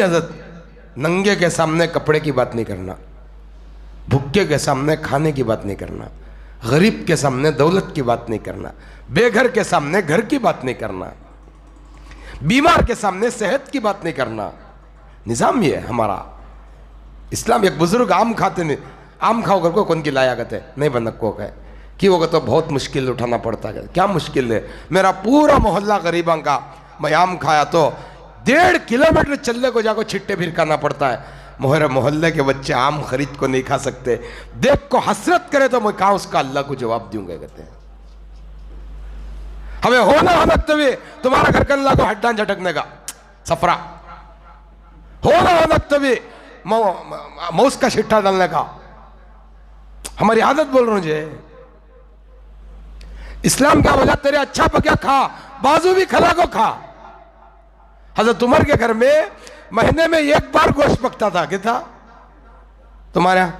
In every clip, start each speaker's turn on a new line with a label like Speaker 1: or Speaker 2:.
Speaker 1: हजरत नंगे के सामने कपड़े की बात नहीं करना, भुक्के के सामने खाने की बात नहीं करना, गरीब के सामने दौलत की बात नहीं करना, बेघर के सामने घर की बात नहीं करना, बीमार के सामने सेहत की बात नहीं करना। निज़ाम ये है हमारा इस्लाम। एक बुजुर्ग आम खाते नहीं, आम खाओ कर को कौन की लाया गए नहीं बनक को कहे कि वो तो बहुत मुश्किल उठाना पड़ता है। क्या मुश्किल है? मेरा पूरा मोहल्ला गरीबों का, मैं आम खाया तो 1.5 किलोमीटर चलने को जाकर छिट्टे फिरकाना पड़ता है। मोहरे मोहल्ले के बच्चे आम खरीद को नहीं खा सकते, देख को हसरत करे तो मैं कहा उसका अल्लाह को जवाब दूंगा। कहते हैं हमें होना होना तभी तुम्हारा घर का अल्लाह को हड्डान झटकने का सफरा होना होना तभी मौस का छिट्टा डालने का। हमारी आदत बोल रहा हूं जी। इस्लाम क्या बोला? तेरे अच्छा पका खा, बाजू भी खला को खा। हजरत उमर के घर में महीने में 1 बार गोश्त पकता था। क्या था तुम्हारे यहां?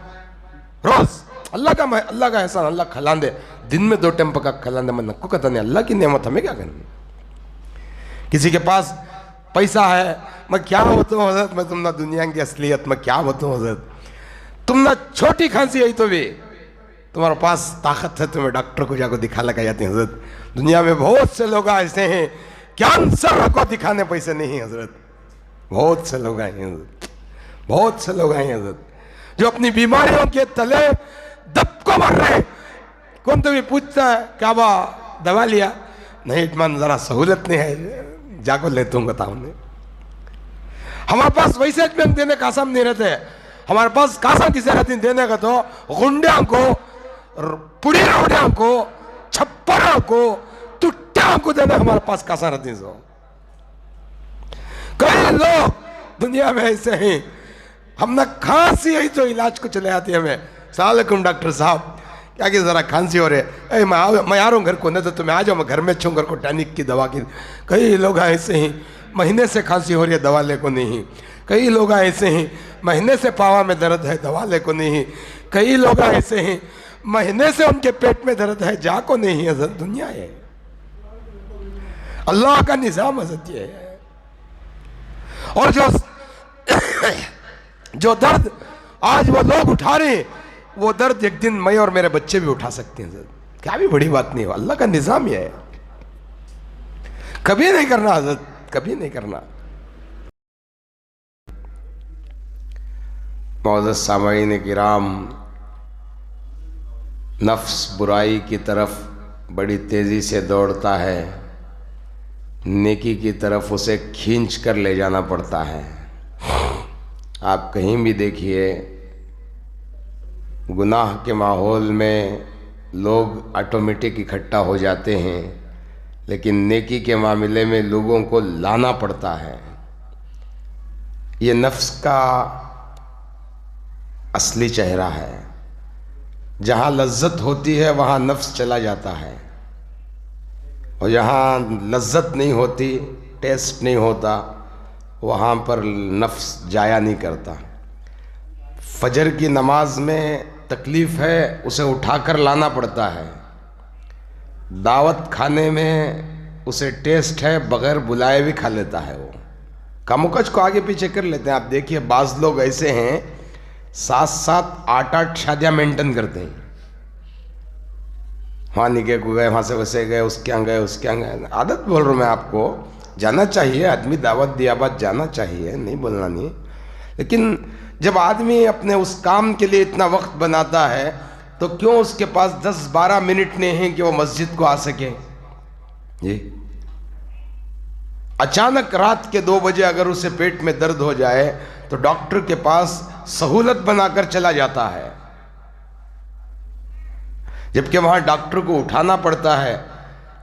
Speaker 1: रोज अल्लाह का एहसान, अल्लाह खिला दे, दिन में 2 टाइम पका खिला दे। मैं नक्को कहता नहीं, अल्लाह की नेमत, हमें क्या करनी। किसी के पास पैसा है, मैं क्या बताऊं हजरत, मैं तुमने दुनिया की असलियत में क्या बताऊं हजरत। तुमने छोटी खांसी आई तो भी तुम्हारे पास ताकत है, तुम्हें डॉक्टर को जाकर दिखा लगा जाती है हजरत। दुनिया में बहुत से लोग ऐसे हैं कैंसर को दिखाने पैसे नहीं हजरत। बहुत से लोग आए हैं, बहुत से लोग आए हैं हजरत, जो अपनी बीमारियों के तले दबको मर रहे हैं। कौन तो भी पूछता है क्या बा दवा लिया? नहीं इतमान जरा सहूलत नहीं है, जाको लेता हूँ बताओ। हमारे पास वैसे बैंक देने का आसाम नहीं रहते। हमारे पास कासा किसे रहती देने का तो गुंडिया को, पुड़ी रोडिया को, छप्परा को, टुट्टिया को देने हमारे पास कासा रहती। सो कई लोग दुनिया में ऐसे हैं, हमने खांसी आई तो इलाज को चले आती है हमें। सलाम डॉक्टर साहब क्या कि जरा खांसी हो रही है, मैं आ रहा हूँ घर को, नहीं तो तुम्हें आ जाओ, मैं घर में छूँ घर को टॉनिक की दवा की। कई लोग ऐसे ही महीने से खांसी हो रही है, दवा ले को नहीं। कई लोग ऐसे ही महीने से पावा में दर्द है, दवा ले को नहीं। कई लोग ऐसे हैं महीने से उनके पेट में दर्द है, जा को नहीं। हजरत दुनिया है, अल्लाह का निजाम हजरत ये है। और जो दर्द आज वो लोग उठा रहे हैं, वो दर्द एक दिन मैं और मेरे बच्चे भी उठा सकते हैं। क्या भी बड़ी बात नहीं है, अल्लाह का निजाम ये है। कभी नहीं करना हजरत, कभी नहीं करना। मौजूद सामईन किराम, नफ्स बुराई की तरफ बड़ी तेजी से दौड़ता है, नेकी की तरफ उसे खींच कर ले जाना पड़ता है। आप कहीं भी देखिए, गुनाह के माहौल में लोग ऑटोमेटिक इकट्ठा हो जाते हैं, लेकिन नेकी के मामले में लोगों को लाना पड़ता है। ये नफ्स का असली चेहरा है। जहाँ लज्जत होती है वहाँ नफ्स चला जाता है, और जहाँ लज्जत नहीं होती, टेस्ट नहीं होता, वहाँ पर नफ्स जाया नहीं करता। फजर की नमाज में तकलीफ़ है, उसे उठाकर लाना पड़ता है। दावत खाने में उसे टेस्ट है, बग़ैर बुलाए भी खा लेता है। वो कामुकज को आगे पीछे कर लेते हैं। आप देखिए बाज़ लोग ऐसे हैं 7-7 8-8 शादियाँ मेंटेन करते हैं। वहाँ निके को गए, वहाँ से वैसे गए, उसके यहाँ गए, उसके यहाँ गए। आदत बोल रहा हूँ मैं आपको, जाना चाहिए आदमी, दावत दिया बात जाना चाहिए, नहीं बोलना नहीं। लेकिन जब आदमी अपने उस काम के लिए इतना वक्त बनाता है, तो क्यों उसके पास 10-12 मिनट नहीं है कि वो मस्जिद को आ सके? जी, अचानक रात के 2 बजे अगर उसे पेट में दर्द हो जाए तो डॉक्टर के पास सहूलत बनाकर चला जाता है, जबकि वहां डॉक्टर को उठाना पड़ता है।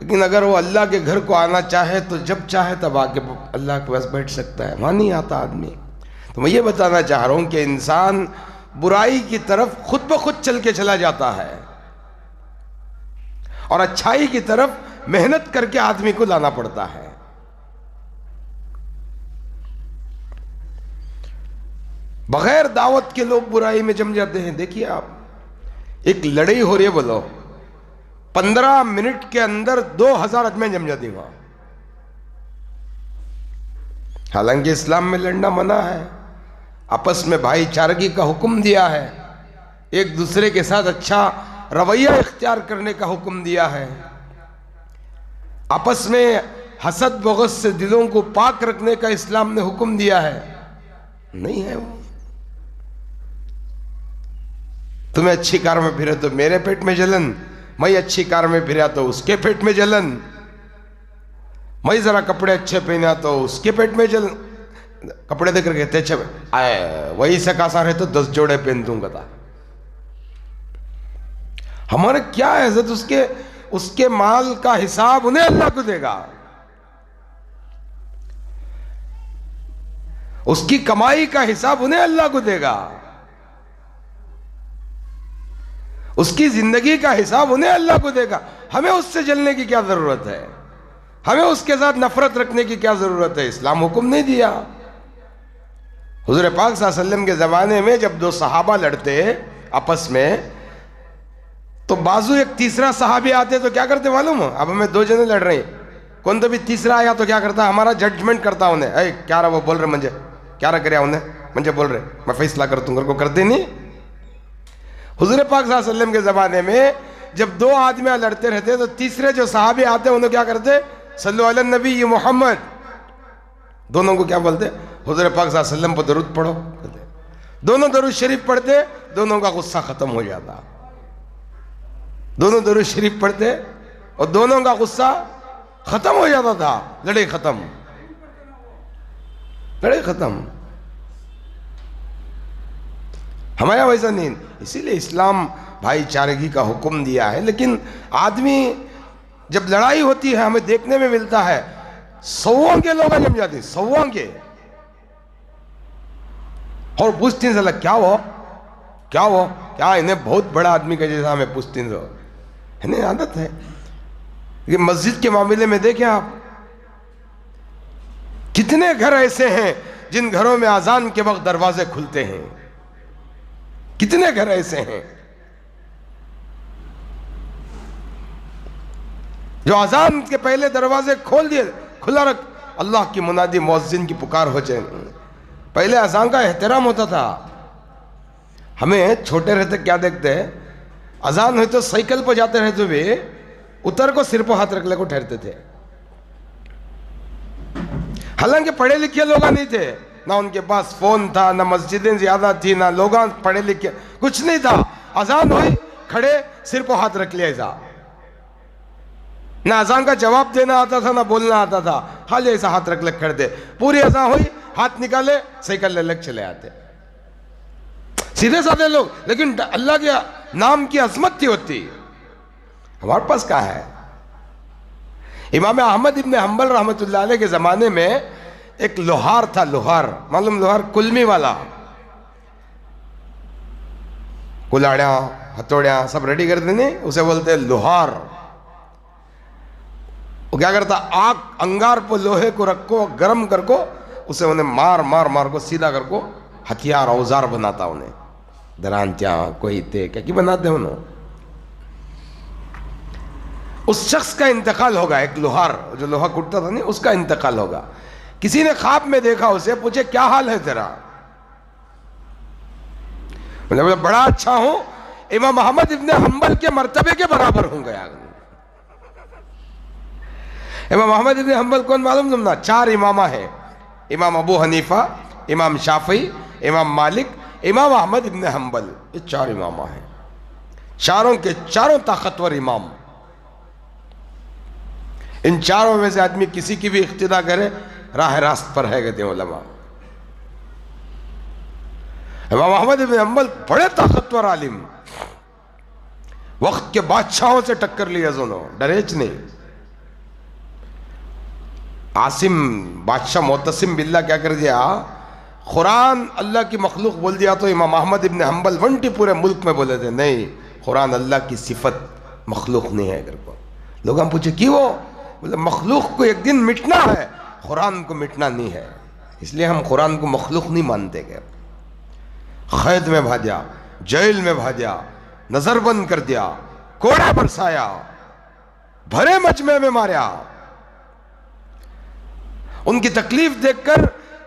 Speaker 1: लेकिन अगर वो अल्लाह के घर को आना चाहे तो जब चाहे तब आके अल्लाह के पास बैठ सकता है, वहां नहीं आता आदमी। तो मैं ये बताना चाह रहा हूं कि इंसान बुराई की तरफ खुद ब खुद चल के चला जाता है, और अच्छाई की तरफ मेहनत करके आदमी को लाना पड़ता है। बगैर दावत के लोग बुराई में जम जाते हैं। देखिए आप, एक लड़ाई हो रही है, बोलो 15 मिनट के अंदर 2000 आदमी जम जाती वहां। हालांकि इस्लाम में लड़ना मना है, आपस में भाईचारगी का हुक्म दिया है, एक दूसरे के साथ अच्छा रवैया इख्तियार करने का हुक्म दिया है, आपस में हसद बगस से दिलों को पाक रखने का इस्लाम ने हुक्म दिया है। नहीं है वो। तुम्हें अच्छी कार में फिरे तो मेरे पेट में जलन, मैं अच्छी कार में फिरा तो उसके पेट में जलन, मैं जरा कपड़े अच्छे पहना तो उसके पेट में जलन। कपड़े देकर कहते अच्छे आए वही से का सारे तो 10 जोड़े पहन दूंगा था। हमारे क्या है इज्जत, उसके माल का हिसाब उन्हें अल्लाह को देगा, उसकी कमाई का हिसाब उन्हें अल्लाह को देगा, उसकी जिंदगी का हिसाब उन्हें अल्लाह को देगा। हमें उससे जलने की क्या जरूरत है, हमें उसके साथ नफरत रखने की क्या जरूरत है। इस्लाम हुक्म नहीं दिया। हुजूर पाक सल्लल्लाहु अलैहि वसल्लम के जमाने में जब दो सहाबा लड़ते आपस में, तो बाजू एक तीसरा सहाबी आते तो क्या करते मालूम हो? अब हमें 2 जने लड़ रहे हैं, कौन तो भी तीसरा आया तो क्या करता, हमारा जजमेंट करता उन्हें, अरे क्या रहा वो बोल रहे मुझे, क्या रहा करे उन्हें मुझे बोल रहे, मैं फैसला कर दूंगा, को करते नहीं। हुजूर पाक सल्लल्लाहु अलैहि वसल्लम के ज़माने में जब 2 आदमी लड़ते रहते तो तीसरे जो सहाबी आते उन्हें क्या करते, सल्लु अला नबी मोहम्मद, दोनों को क्या बोलते, हुजूर पाक सल्लल्लाहु अलैहि वसल्लम पर दरूद पढ़ो। दोनों दरूद शरीफ पढ़ते, दोनों का गुस्सा खत्म हो जाता। दोनों दरूद शरीफ पढ़ते और दोनों का गुस्सा खत्म हो जाता था, लड़ाई खत्म, लड़ाई खत्म। हमारे यहाँ वैसा नहीं, इसीलिए इस्लाम भाईचारगी का हुक्म दिया है। लेकिन आदमी जब लड़ाई होती है हमें देखने में मिलता है सौओं के लोग जम जाते, सौओं के, और पूछते हैं क्या हो क्या हो, क्या इन्हें बहुत बड़ा आदमी का जैसा हमें पूछते हैं, इन्हें आदत है। ये मस्जिद के मामले में देखें आप, कितने घर ऐसे हैं जिन घरों में अजान के वक्त दरवाजे खुलते हैं, कितने घर ऐसे हैं जो अजान के पहले दरवाजे खोल दिए, खुला रख, अल्लाह की मुनादी मुअज्जिन की पुकार हो जाए। पहले अजान का एहतराम होता था। हमें छोटे रहते क्या देखते हैं, अजान हुई तो साइकिल पर जाते रहते हुए उतर को सिर पर हाथ रख ले को ठहरते थे। हालांकि पढ़े लिखे लोग नहीं थे, ना उनके पास फोन था, ना मस्जिदें ज्यादा थी, ना लोग पढ़े लिखे, कुछ नहीं था। अजान हुई खड़े सिर पर हाथ रख लिया ऐसा, ना अजान का जवाब देना आता था ना बोलना आता था, खाली ऐसा हाथ रख ले कर दे। पूरी अजान हुई हाथ निकाले साइकिल ले लग चले आते, सीधे साधे लोग, लेकिन अल्लाह के नाम की अजमत थी होती। हमारे पास क्या है? इमाम अहमद इब्न हंबल रहमतुल्लाह अलैह के जमाने में एक लोहार था, लोहार मालूम, लोहार कुल्मी वाला, कुलाड़िया हथौड़िया सब रेडी करते नहीं, उसे बोलते हैं लोहार। वो क्या करता, आग अंगार पर लोहे को रखो, गर्म करको, उसे उन्हें मार मार मार को सीधा करको हथियार औजार बनाता, उन्हें दरांत्या कोई थे क्या बनाते उन्होंने। उस शख्स का इंतकाल होगा, एक लोहार जो लोहा कुटता था नहीं, उसका इंतकाल होगा। किसी ने ख्वाब में देखा उसे, पूछे क्या हाल है तेरा, बोले बड़ा अच्छा हूं, इमाम अहमद इब्न हंबल के मर्तबे के बराबर हूं गया। इमाम अहमद इब्न हंबल कौन मालूम तुमना? 4 इमामा है, इमाम अबू हनीफा, इमाम शाफी, इमाम मालिक, इमाम अहमद इब्न हंबल, ये 4 इमामा हैं, चारों के चारों ताकतवर इमाम। इन चारों में से आदमी किसी की भी इख्तिदा करे राह रास्त पर है, कहते हैं उलमा। इमाम अहमद इब्न हंबल बड़े ताकतवर आलिम, वक्त के बादशाहों से टक्कर लिया दोनों, डरेच नहीं। आसिम बादशाह मोतसिम बिल्ला क्या कर दिया, कुरान अल्लाह की मखलूक बोल दिया, तो इमाम अहमद इब्न हंबल वंटी पूरे मुल्क में बोले थे नहीं, कुरान अल्लाह की सिफत मखलूक नहीं है। अगर को लोग हम पूछे क्यों, बोले मखलूक को एक दिन मिटना है, कुरान को मिटना नहीं है, इसलिए हम कुरान को मखलूक नहीं मानते। गए कैद में भाजा, जेल में भाजा, नजरबंद कर दिया, कोड़ा बरसाया, भरे मजमे में मारा। उनकी तकलीफ देखकर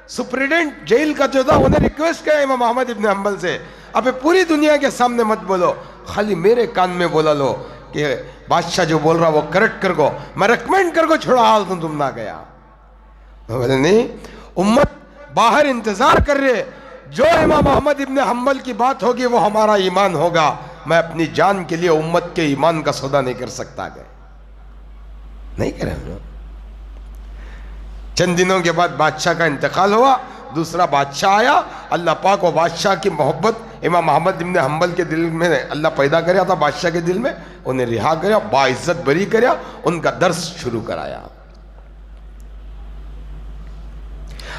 Speaker 1: सुप्रीडेंट जेल का जो था उन्हें रिक्वेस्ट किया इमाम अहमद इब्न हंबल से, अब पूरी दुनिया के सामने मत बोलो, खाली मेरे कान में बोला लो कि बादशाह जो बोल रहा वो करेक्ट कर को, मैं रिकमेंड कर को छोड़ा हाल तो तुम ना गया। बोले नहीं, उम्मत बाहर इंतजार कर रहे, जो इमाम अहमद इब्न हंबल की बात होगी वो हमारा ईमान होगा, मैं अपनी जान के लिए उम्मत के ईमान का सौदा नहीं कर सकता। गए नहीं करे हम लोग। चंद दिनों के बाद बादशाह का इंतकाल हुआ, दूसरा बादशाह आया। अल्लाह पाक वो बादशाह की मोहब्बत इमाम अहमद इब्न हंबल के दिल में अल्लाह पैदा कराया था, बादशाह के दिल में, उन्हें रिहा कराया, बाइज्जत बरी कराया, उनका दर्स शुरू कराया।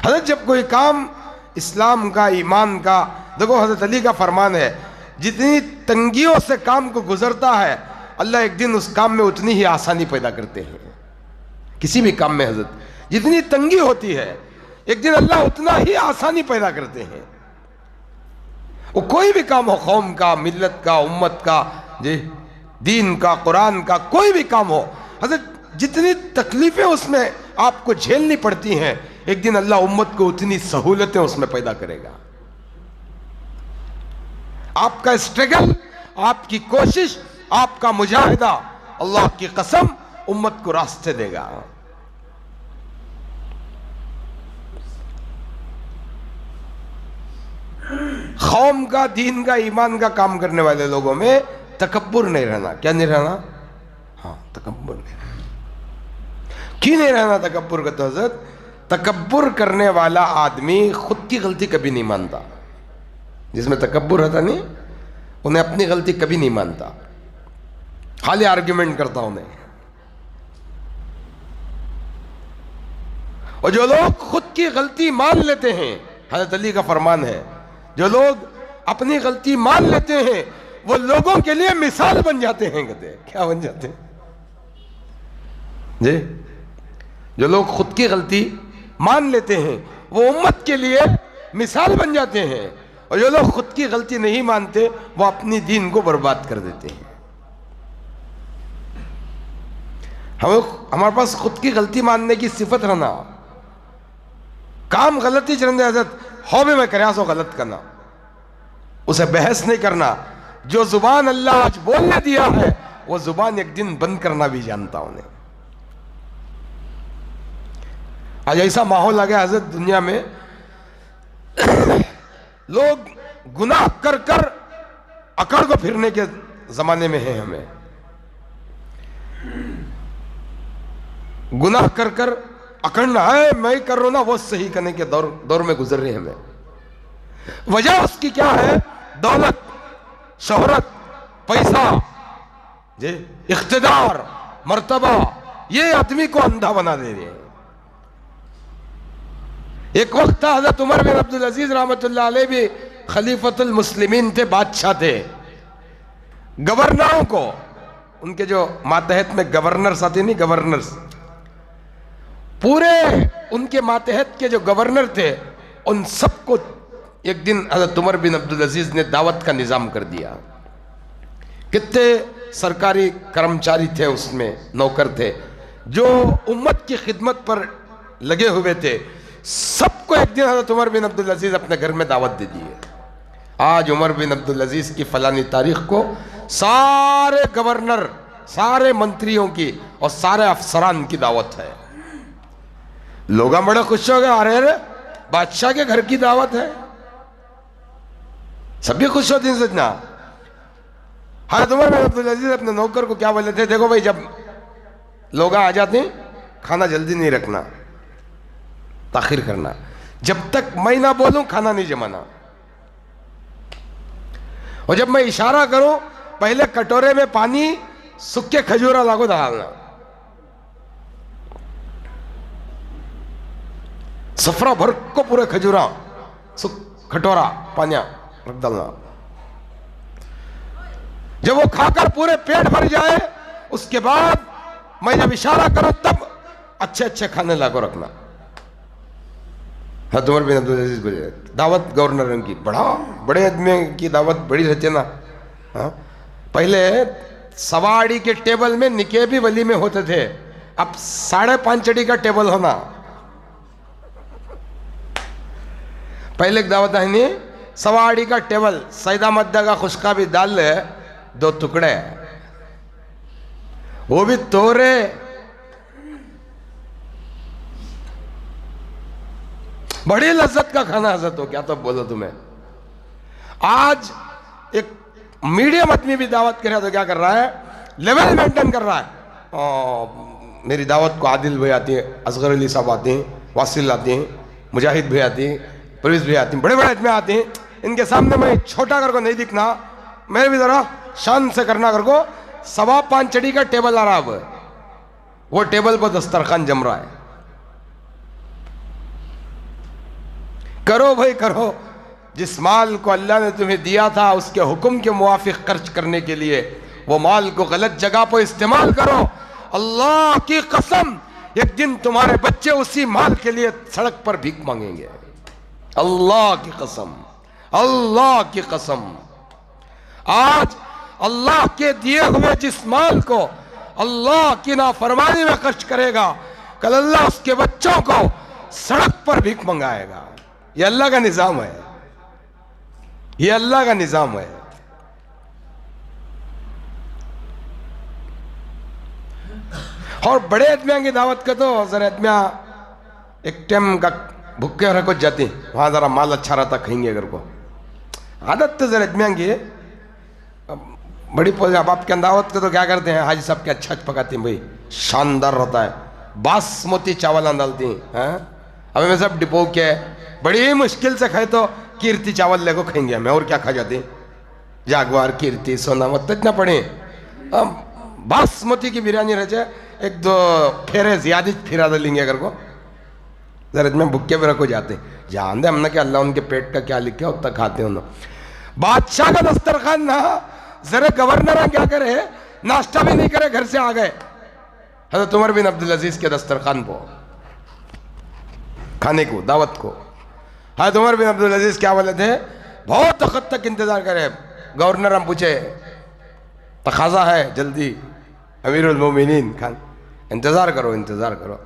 Speaker 1: हजरत जब कोई काम इस्लाम का, ईमान का, देखो हजरत अली का फरमान है, जितनी तंगियों से काम को गुजरता है अल्लाह एक दिन उस काम में उतनी ही आसानी पैदा करते हैं। किसी भी काम में हजरत जितनी तंगी होती है एक दिन अल्लाह उतना ही आसानी पैदा करते हैं। वो कोई भी काम हो, कौम का, मिल्लत का, उम्मत का, जी दीन का, कुरान का, कोई भी काम हो, हजरत जितनी तकलीफें उसमें आपको झेलनी पड़ती हैं एक दिन अल्लाह उम्मत को उतनी सहूलतें उसमें पैदा करेगा। आपका स्ट्रगल, आपकी कोशिश, आपका मुजाहिदा अल्लाह की कसम उम्मत को रास्ते देगा। कौम का, दीन का, ईमान का काम करने वाले लोगों में तकब्बुर नहीं रहना। क्या नहीं रहना? हाँ, तकब्बुर नहीं रहना। क्यों नहीं रहना तकब्बुर का? तो हजरत तकब्बुर करने वाला आदमी खुद की गलती कभी नहीं मानता। जिसमें तकब्बुर रहता नहीं, उन्हें अपनी गलती कभी नहीं मानता, खाली आर्ग्यूमेंट करता उन्हें। और जो लोग खुद की गलती मान लेते हैं, हज़रत अली का फरमान है, जो लोग अपनी गलती मान लेते हैं वो लोगों के लिए मिसाल बन जाते हैं। कहते हैं क्या बन जाते हैं जी? जो लोग खुद की गलती मान लेते हैं वो उम्मत के लिए मिसाल बन जाते हैं, और जो लोग खुद की गलती नहीं मानते वो अपनी दीन को बर्बाद कर देते हैं। हमारे पास खुद की गलती मानने की सिफत रहना, काम गलती चरंदे हजरत हो भी मैं करया सो गलत करना, उसे बहस नहीं करना। जो जुबान अल्लाह आज बोलने दिया है वो जुबान एक दिन बंद करना भी जानता उन्हें। आज ऐसा माहौल आ गया हजरत दुनिया में, लोग गुनाह कर कर अकड़ को फिरने के जमाने में है। हमें गुनाह कर कर अकड़ना है, मैं कर रहा हूं ना, वो सही करने के दौर में गुजर रहे हैं हमें। वजह उसकी क्या है? दौलत, शोहरत, पैसा, जी इख्तिदार, मर्तबा, ये आदमी को अंधा बना दे रहे हैं। एक वक्त था हज़रत उमर बिन अब्दुल अजीज रहमतुल्लाह अलैह भी खलीफतुल मुस्लिमीन थे, बादशाह थे। गवर्नरों को, उनके जो मातहत में गवर्नर्स आते नहीं, गवर्नर्स, पूरे उनके मातहत के जो गवर्नर थे उन सबको एक दिन हज़रत उमर बिन अब्दुल अजीज ने दावत का निज़ाम कर दिया। कितने सरकारी कर्मचारी थे उसमें, नौकर थे, जो उम्मत की खिदमत पर लगे हुए थे, सबको एक दिन हज़रत उमर बिन अब्दुल अजीज अपने घर में दावत दे दी है। आज उमर बिन अब्दुल अजीज की फलानी तारीख को सारे गवर्नर, सारे मंत्रियों की और सारे अफसरान की दावत है। लोग बड़े खुश हो गए, अरे अरे बादशाह के घर की दावत है, सभी खुश होते हैं सजना। हज़रत उमर बिन अब्दुल अजीज अपने नौकर को क्या बोले थे? देखो भाई, जब लोग आ जाते हैं खाना जल्दी नहीं रखना, ताखिर करना, जब तक मैं ना बोलूं खाना नहीं जमाना, और जब मैं इशारा करूं पहले कटोरे में पानी, सूखे खजूरा लागो डालना, सफरा भर को पूरे खजूरा कटोरा पानी रख डालना। जब वो खाकर पूरे पेट भर जाए उसके बाद मैं जब इशारा करूं तब अच्छे अच्छे खाने लागो रखना। हज़रत उमर बिन अब्दुल अजीज बोले, दावत गवर्नर की, बड़ा बड़े आदमी की दावत बड़ी रहती है ना। हाँ, पहले सवाड़ी के टेबल में निकेबी वली में होते थे, अब 5.5 अड़ी का टेबल होना, पहले एक दावत है नहीं, सवाड़ी का टेबल सैदा मद्दा का खुशका भी डाल ले, 2 टुकड़े, वो भी तोरे। बड़ी लज्जत का खाना हजरत हो, क्या तो बोलो तुम्हें। आज एक मीडियम आदमी भी दावत कर रहा है तो क्या कर रहा है, लेवल मेंटेन कर रहा है। मेरी दावत को आदिल भाई आती है, असगर अली साहब आते हैं, वासिल आते हैं, मुजाहिद भाई आती हैं, परवेज भाई आती हैं, बड़े बड़े आदमी आते हैं। इनके सामने मैं छोटा करको नहीं दिखना, मेरे भी जरा शान से करना करको। 5.25 चढ़ी का टेबल आ रहा है, वो टेबल पर दस्तरखान जम रहा है। करो भाई करो, जिस माल को अल्लाह ने तुम्हें दिया था उसके हुक्म के मुवाफिक खर्च करने के लिए, वो माल को गलत जगह पर इस्तेमाल करो। अल्लाह की कसम, एक दिन तुम्हारे बच्चे उसी माल के लिए सड़क पर भीख मांगेंगे। अल्लाह की कसम, अल्लाह की कसम। आज अल्लाह के दिए हुए जिस माल को अल्लाह की नाफरमानी में खर्च करेगा, कल अल्लाह उसके बच्चों को सड़क पर भीख मंगाएगा। ये अल्लाह का निजाम है, ये अल्लाह का निजाम है। और बड़े आदमिया की दावत का तो जरा आदमिया एक टाइम का भूखे रखो जाती, वहां जरा माल अच्छा रहता, खाएंगे अगर को आदत तो जरा आदमिया की बड़ी पोज। अब आपके दावत का तो क्या करते हैं, हाजी साहब के अच्छा पकाते हैं भाई, शानदार रहता है, बासमती चावल डालती हैं। अब मैं सब डिपो के बड़ी मुश्किल से खाए तो कीर्ति चावल लेको खाएंगे हमें, और क्या खा जाते, जागवार कीर्ति सोनामत तो इतना पड़े। बासमती की बिरयानी रह जाए, 1-2 फेरे ज्यादा फिरा लेंगे अगर को, जरा में भुक्के भी रखो जाते, जान दे हमने कि अल्लाह उनके पेट का क्या लिखा उतना खाते हैं। बादशाह का दस्तरखान ना, जरा गवर्नर क्या करे, नाश्ता भी नहीं करे, घर से आ गए हज़रत उमर बिन अब्दुल अजीज के दस्तरखान को खाने को, दावत को। हज़रत उमर बिन अब्दुल अजीज क्या बोले थे, बहुत वक्त तक इंतजार करे। गवर्नर हम पूछे, तकाजा है जल्दी, अमीरुल मोमिनीन खान, इंतजार करो इंतजार करो।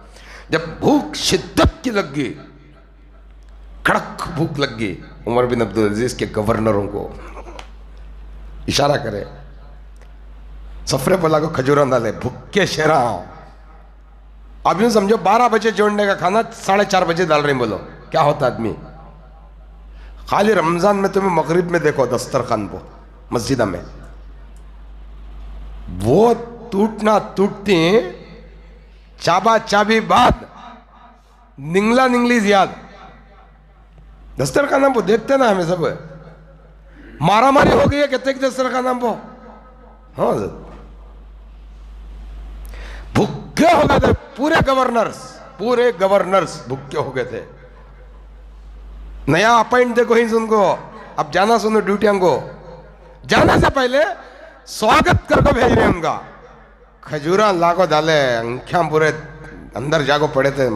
Speaker 1: जब भूख शिद्दत की लग गई, कड़क भूख लग गई, उमर बिन अब्दुल अजीज के गवर्नरों को इशारा करे, सफरे बोला को खजूर डाले, भुक्के शेरा। अब यूं समझो 12 बजे जोड़ने का खाना 4:30 बजे डाल रहे हैं, बोलो क्या होता आदमी। खाली रमजान में तुम्हें मगरिब में देखो दस्तरखान को मस्जिद में, वो टूटना टूटती चाबा चाबी बाद निंगला निंगली याद। दस्तरखाना को देखते ना हमें सब, मारा मारी हो गई है कहते कि दस्तरखाना को। हाँ भूखे हो गए थे पूरे गवर्नर्स भूखे हो गए थे। नया अपॉइंट देखो ही उनको, अब जाना सुनो ड्यूटियां को, जाने से पहले स्वागत करके भेज रहे उनका। खजूरा लाको डाले, अंख्या पूरे अंदर जागो पड़े थे,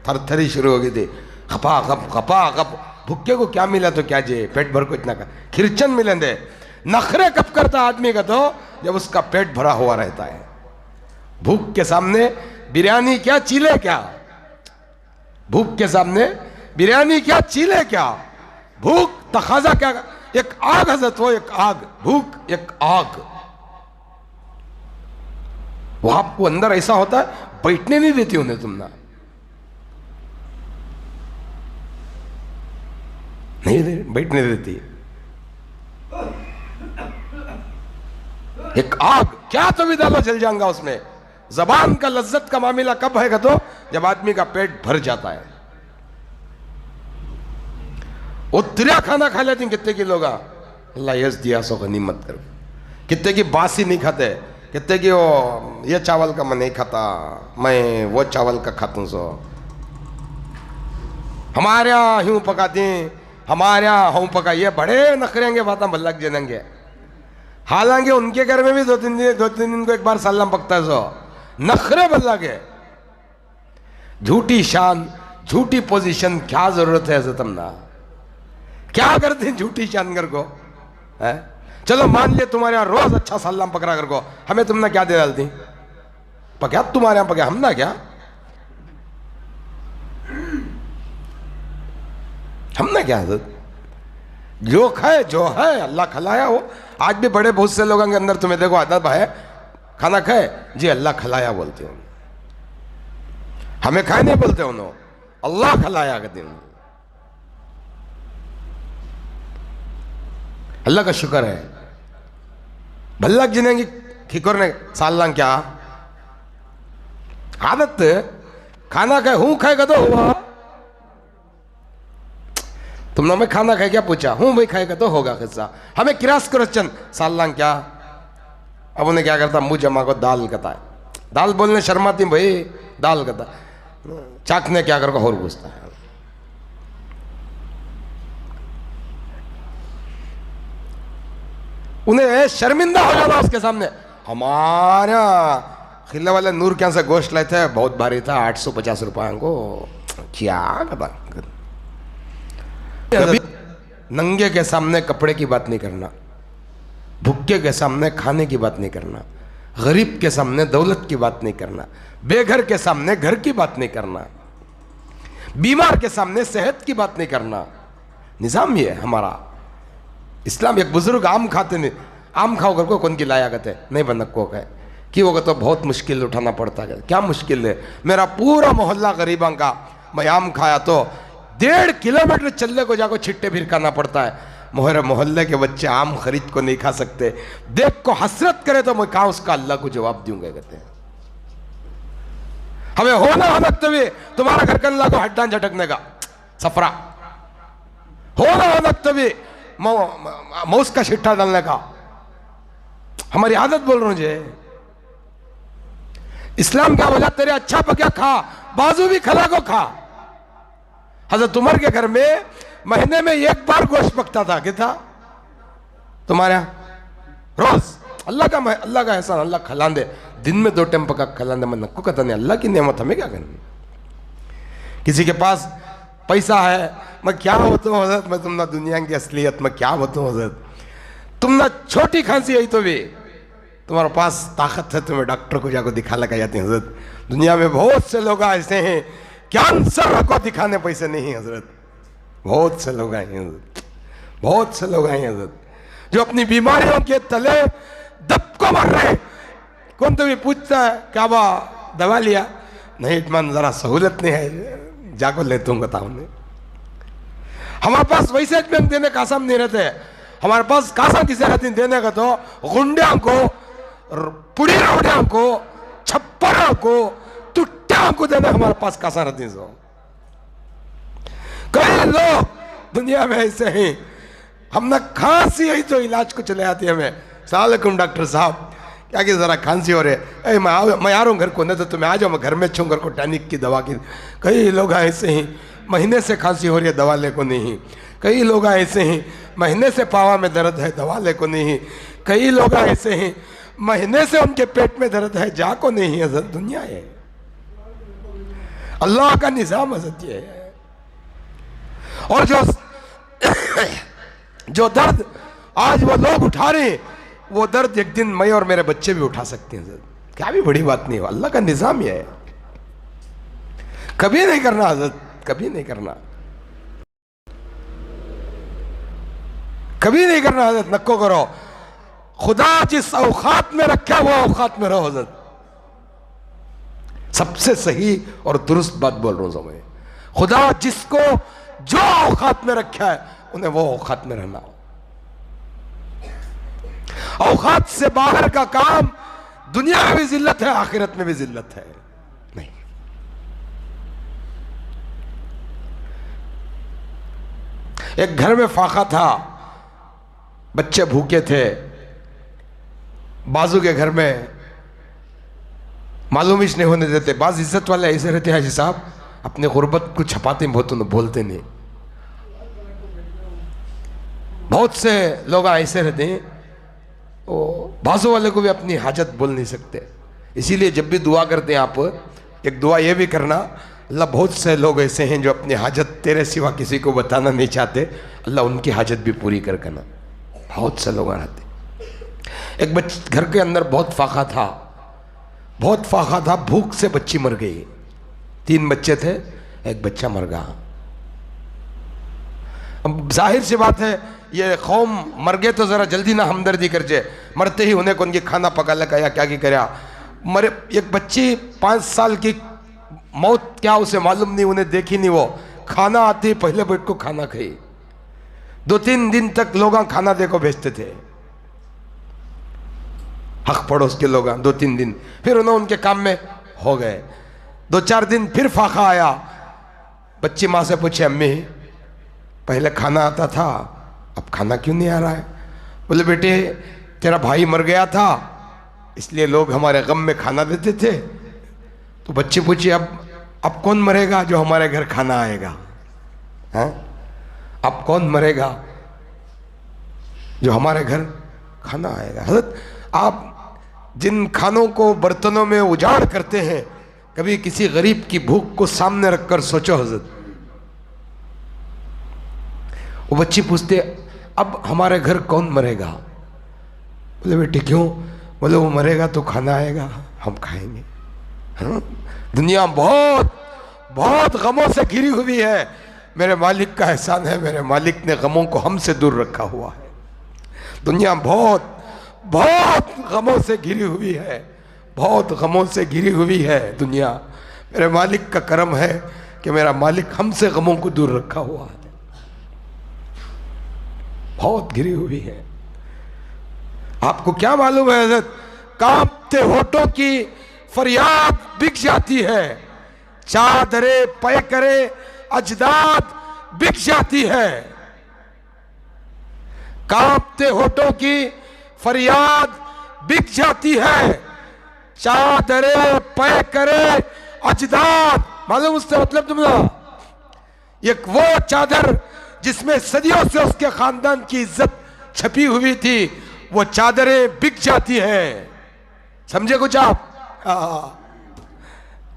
Speaker 1: थरथरी शुरू हो गई थी, खपा खप खपा खप। भुक्के को क्या मिला तो क्या जे, पेट भर को इतना का खिरचन मिले दे। नखरे कब करता आदमी का तो जब उसका पेट भरा हुआ रहता है। भूख के सामने बिरयानी क्या चीले क्या, भूख के सामने बिरयानी क्या चीले क्या, भूख तकाजा क्या, एक आग हजरत हो, एक आग, भूख एक आग। वो आपको अंदर ऐसा होता है, बैठने नहीं देती उन्हें तुमना, नहीं बैठने देती। एक आग क्या तो भी डालो जल जाऊंगा उसमें। जबान का लज्जत का मामला कब है तो जब आदमी का पेट भर जाता है। उतरिया खाना खा लेते कितने की लोग, अल्लाह यस दिया सो गनीमत कर। कितने की बासी नहीं खाते, कितने की वो ये चावल का मैं नहीं खाता, मैं वो चावल का खाता हूं। सो हमारे यहाँ यूं पकाते, हमारे यहाँ हूं पका, ये बड़े नखरेंगे बात भल्लक जनेंगे। हालांकि उनके घर में भी 2-3 दिन को एक बार सलाम पकता है। सो नखरे बल्ला के, झूठी शान, झूठी पोजीशन, क्या जरूरत है तुमना, क्या करते हैं झूठी शान कर को है? चलो मान लिया तुम्हारे यहाँ रोज अच्छा सलाम पकड़ा कर को, हमें तुमने क्या दे डालती, पका तुम्हारे यहाँ पका, हम ना क्या। हमने क्या हजरत, जो खाए जो है अल्लाह खिलाया हो। आज भी बड़े बहुत से लोगों के अंदर तुम्हें देखो आदत है, खाना खाए जी अल्लाह खिलाया बोलते हो, हमें खाए नहीं बोलते उन्होंने, अल्लाह खिलाया कहते हैं। अल्लाह का शुक्र है भल्लक जिनेंगी खिकोर ने साल क्या आदत खाना खाए हूं खाएगा तो हुआ। तुमने मैं खाना खाए क्या पूछा, हूं भाई खाएगा तो होगा किस्सा। हमें किरास करो चंद साल क्या। अब उन्हें क्या करता, मुंह जमा को दाल कहता है, दाल बोलने शर्माती भाई, दाल कहता चाकने क्या कर और पूछता है। उन्हें शर्मिंदा हो जाता उसके सामने। हमारा खिले वाले नूर क्या से गोश्त लाए थे, बहुत भारी था, 850 रुपए को, क्या कहता। कभी नंगे के सामने कपड़े की बात नहीं करना, भुक्के के सामने खाने की बात नहीं करना, गरीब के सामने दौलत की बात नहीं करना, बेघर के सामने घर की बात नहीं करना, बीमार के सामने सेहत की बात नहीं करना। निजाम ये है हमारा इस्लाम। एक बुजुर्ग आम खाते नहीं, आम खाओ कर को कौन की लाया कहते नहीं बनक को कहे कि होगा तो बहुत मुश्किल उठाना पड़ता है। क्या मुश्किल है, मेरा पूरा मोहल्ला गरीबों का, मैं आम खाया तो 1.5 किलोमीटर चलने को जाकर छिट्टे फिर खाना पड़ता है। मोहरे मोहल्ले के बच्चे आम खरीद को नहीं खा सकते, देख को हसरत करे तो मैं कहा उसका अल्लाह को जवाब दूंगा कहते हैं। हमें होना होना तभी तुम्हारा घर कल्ला को हड्डान झटकने का सफरा, होना होना तभी मौस का छिट्टा डालने का, हमारी आदत बोल रहा हूं जी। इस्लाम क्या बोला, तेरे अच्छा पका खा, बाजू भी खला को खा। हजरत उमर के घर में महीने में 1 बार गोश्त पकता था, क्या था तुम्हारे यहां रोज। अल्लाह का एहसान, अल्लाह खिला दे, दिन में 2 टाइम पका खिला दे, मैं नक्को कहता नहीं, अल्लाह की नेमत, हमें क्या करनी। किसी के पास पैसा है, मैं क्या बताऊं हजरत, मैं तुमने दुनिया की असलियत में क्या बताऊं हजरत, तुमने छोटी खांसी आई तो भी तुम्हारे पास ताकत है, तुम्हें डॉक्टर को जाकर दिखा लगा जाते हैं हजरत। दुनिया में बहुत से लोग ऐसे हैं कैंसर को दिखाने पैसे नहीं है हजरत, बहुत से लोग आए हैं हजरत, बहुत से लोग आए हैं हजरत जो अपनी बीमारियों के तले दबको मर रहे हैं। कौन तो भी पूछता है क्या बा दवा लिया, नहीं इतना जरा सहूलत नहीं है, जाको लेता हूँ बताओ नहीं। हमारे पास वैसे बैंक देने का आसाम नहीं रहते, हमारे पास कासा किसे रहती देने का तो गुंडिया को, पुड़ी रोडिया को, छप्परा को, टुट्टिया को देने हमारे पास कासा रहती सो। कई लोग दुनिया में ऐसे हैं, हमने खांसी आई तो इलाज को चले आती है हमें, सलाम डॉक्टर साहब क्या कि जरा खांसी हो रही है, मैं आ रहा हूँ घर को, नहीं तो तुम्हें आ जाओ, मैं घर में छूँ घर को टॉनिक की दवा की। कई लोग ऐसे ही महीने से खांसी हो रही है, दवा ले को नहीं। कई लोग ऐसे हैं महीने से पावा में दर्द है, दवा ले को नहीं। कई लोग ऐसे हैं महीने से उनके पेट में दर्द है, जा को नहीं है। दुनिया है, अल्लाह का निजाम हजरत ये है। और जो दर्द आज वो लोग उठा रहे हैं, वो दर्द एक दिन मैं और मेरे बच्चे भी उठा सकते हैं। क्या भी बड़ी बात नहीं हो, अल्लाह का निजाम ये है। कभी नहीं करना हजरत, कभी नहीं करना, कभी नहीं करना हजरत, नक्को करो। खुदा जिस औकात में रखा वो औकात में रहो हजरत। सबसे सही और दुरुस्त बात बोल रहा हूं मैं, खुदा जिसको जो औकात में रखा है उन्हें वो औकात में रहना। औकात से बाहर का काम दुनिया में भी जिल्लत है, आखिरत में भी जिल्लत है। नहीं, एक घर में फाका था, बच्चे भूखे थे, बाजू के घर में मालूम ही नहीं होने देते। बाज इज्जत वाले ऐसे रहते हैं हाजी साहब, अपने गुर्बत को छपाते बहुत, बोलते नहीं। बहुत से लोग ऐसे रहते हैं, वो बाजू वाले को भी अपनी हाजत बोल नहीं सकते। इसीलिए जब भी दुआ करते हैं आप, एक दुआ ये भी करना, अल्लाह बहुत से लोग ऐसे हैं जो अपनी हाजत तेरे सिवा किसी को बताना नहीं चाहते, अल्लाह उनकी हाजत भी पूरी कर करना। बहुत से लोग रहते। एक घर के अंदर बहुत फाका था, बहुत फाका था, भूख से बच्ची मर गई। 3 बच्चे थे, एक बच्चा मर गया। अब जाहिर सी बात है, ये कौम मर गए तो ज़रा जल्दी ना हमदर्दी कर जे, मरते ही उन्हें कौन की खाना पका लगा या क्या की करया मरे। एक बच्ची 5 साल की, मौत क्या उसे मालूम नहीं, उन्हें देखी नहीं, वो खाना आती पहले बैठ को खाना खाई। 2-3 दिन तक लोग खाना देखो भेजते थे, हक पड़ोस के लोग 2-3 दिन, फिर उन्होंने उनके काम में हो गए। 2-4 दिन फिर फाका आया, बच्ची माँ से पूछे अम्मी पहले खाना आता था अब खाना क्यों नहीं आ रहा है? बोले बेटे तेरा भाई मर गया था इसलिए लोग हमारे गम में खाना देते थे। तो बच्ची पूछी अब कौन मरेगा जो हमारे घर खाना आएगा? हैं? अब कौन मरेगा जो हमारे घर खाना आएगा? हज़रत आप जिन खानों को बर्तनों में उजाड़ करते हैं, कभी किसी गरीब की भूख को सामने रखकर सोचो हज़रत। वो बच्ची पूछते अब हमारे घर कौन मरेगा? बोले बेटे क्यों? बोले वो मरेगा तो खाना आएगा, हम खाएंगे। हाँ? दुनिया बहुत बहुत गमों से घिरी हुई है। मेरे मालिक का एहसान है, मेरे मालिक ने गमों को हमसे दूर रखा हुआ है। दुनिया बहुत बहुत गमों से घिरी हुई है, बहुत गमों से घिरी हुई है दुनिया। मेरे मालिक का करम है कि मेरा मालिक हमसे गमों को दूर रखा हुआ है, बहुत घिरी हुई है। आपको क्या मालूम है हज़रत, कांपते होठों की फरियाद बिक जाती है, चादरे पे करे अजदाद बिक जाती है। कांपते होठों की फरियाद बिक जाती है, चादरे पे करे अजदाद। मालूम उससे मतलब तुमने, एक वो चादर जिसमें सदियों से उसके खानदान की इज्जत छपी हुई थी, वो चादरें बिक जाती हैं। समझे कुछ आप?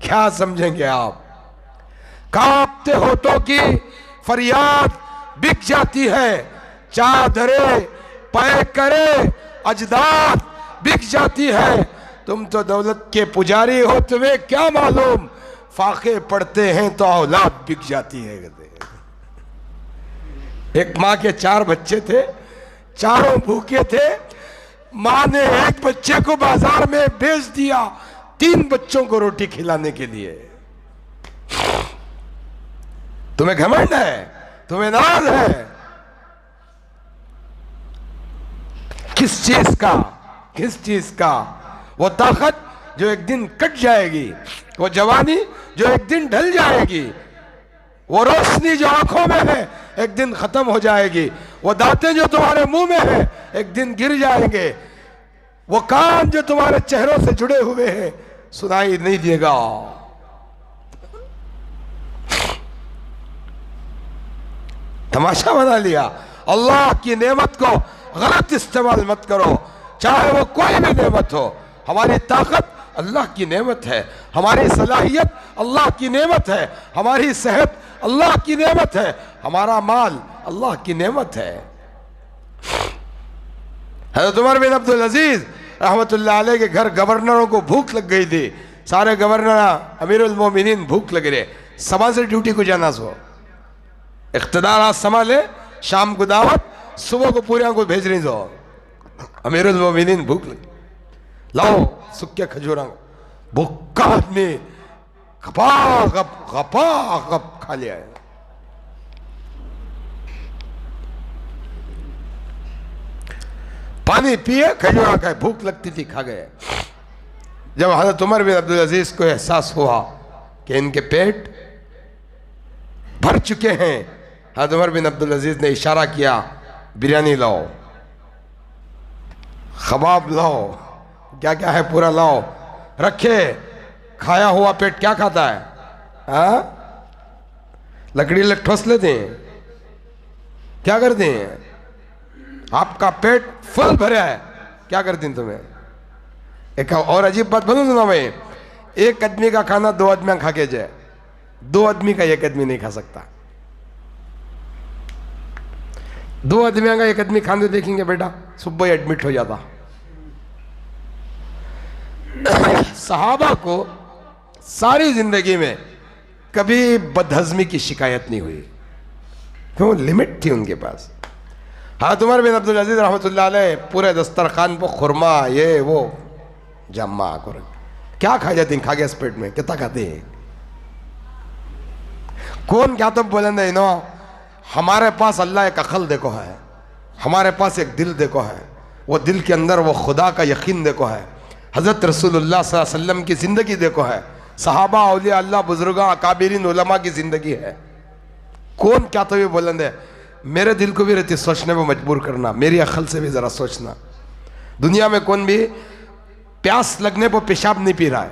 Speaker 1: क्या समझेंगे आप? कांपते होठों की फरियाद बिक जाती है, चादरें पे करे अजदाद बिक जाती है। तुम तो दौलत के पुजारी हो, तुम्हें क्या मालूम, फाके पड़ते हैं तो औलाद बिक जाती है। एक माँ के 4 बच्चे थे, चारों भूखे थे। माँ ने एक बच्चे को बाजार में बेच दिया 3 बच्चों को रोटी खिलाने के लिए। तुम्हें घमंड है, तुम्हें नाज है, किस चीज का? किस चीज का? वो ताकत जो एक दिन कट जाएगी, वो जवानी जो एक दिन ढल जाएगी, वो रोशनी जो आंखों में है एक दिन खत्म हो जाएगी, वो दांतें जो तुम्हारे मुंह में है एक दिन गिर जाएंगे, वो कान जो तुम्हारे चेहरों से जुड़े हुए हैं सुनाई नहीं देगा। तमाशा बना लिया। अल्लाह की नेमत को गलत इस्तेमाल मत करो, चाहे वो कोई भी नेमत हो। हमारी ताकत अल्लाह की नेमत है, हमारी सलाहियत अल्लाह की नेमत है, हमारी सेहत अल्लाह की नेमत है, हमारा माल अल्लाह की नेमत है। हज़रत उमर बिन अब्दुल अजीज रहमतुल्लाह अलैह के घर गवर्नरों को भूख लग गई थी। सारे गवर्नर अमीरुल मोमिनीन भूख लग रहे, सभा से ड्यूटी को जाना सो, इख्तिदार आज संभाले, शाम को दावत, सुबह को पूरे को भेज रही सो। अमीरुल मोमिनीन भूख लगी, लाओ सूखे खजूरा। भूखा आदमी गपा गप खा लिया है। पानी पिए, खजूरा खाए, भूख लगती थी, खा गए। जब हज़रत उमर बिन अब्दुल अजीज को एहसास हुआ कि इनके पेट भर चुके हैं, हज़रत उमर बिन अब्दुल अजीज ने इशारा किया, बिरयानी लाओ, कबाब लाओ, क्या क्या है पूरा लाओ, रखे। खाया हुआ पेट क्या खाता है? हाँ, लकड़ी लग ठोस लेते हैं, क्या करते हैं? आपका पेट फुल भरा है, क्या करते हैं तुम्हें? एक और अजीब बात बोलूं ना मैं, एक आदमी का खाना 2 आदमी खा के जाए, 2 आदमी का 1 आदमी नहीं खा सकता। 2 आदमी का 1 आदमी खाने देखेंगे बेटा, सुबह ही एडमिट हो जाता। सहाबा को सारी जिंदगी में कभी बदहजमी की शिकायत नहीं हुई, क्यों? लिमिट थी उनके पास। हाँ, उमर बिन अब्दुल अजीज रहमतुल्लाह अलैह पूरे दस्तरखान पर खुरमा ये वो जमा कर क्या खा जाते हैं, खा गया पेट में कितना खाते हैं। कौन क्या तो बोलेंगे नो, हमारे पास अल्लाह एक अकल देखो है, हमारे पास एक दिल देखो है, वो दिल के अंदर वो खुदा का यकीन देखो है, हज़रत रसूलुल्लाह सल्लल्लाहु अलैहि वसल्लम की ज़िंदगी देखो है, सहाबा औलिया अल्लाह बुजुर्गा अकाबिरीन उलमा की ज़िंदगी है। कौन क्या तो भी बोलेंगे, मेरे दिल को भी रहती सोचने में मजबूर करना, मेरी अकल से भी ज़रा सोचना। दुनिया में कौन भी प्यास लगने पर पेशाब नहीं पी रहा है,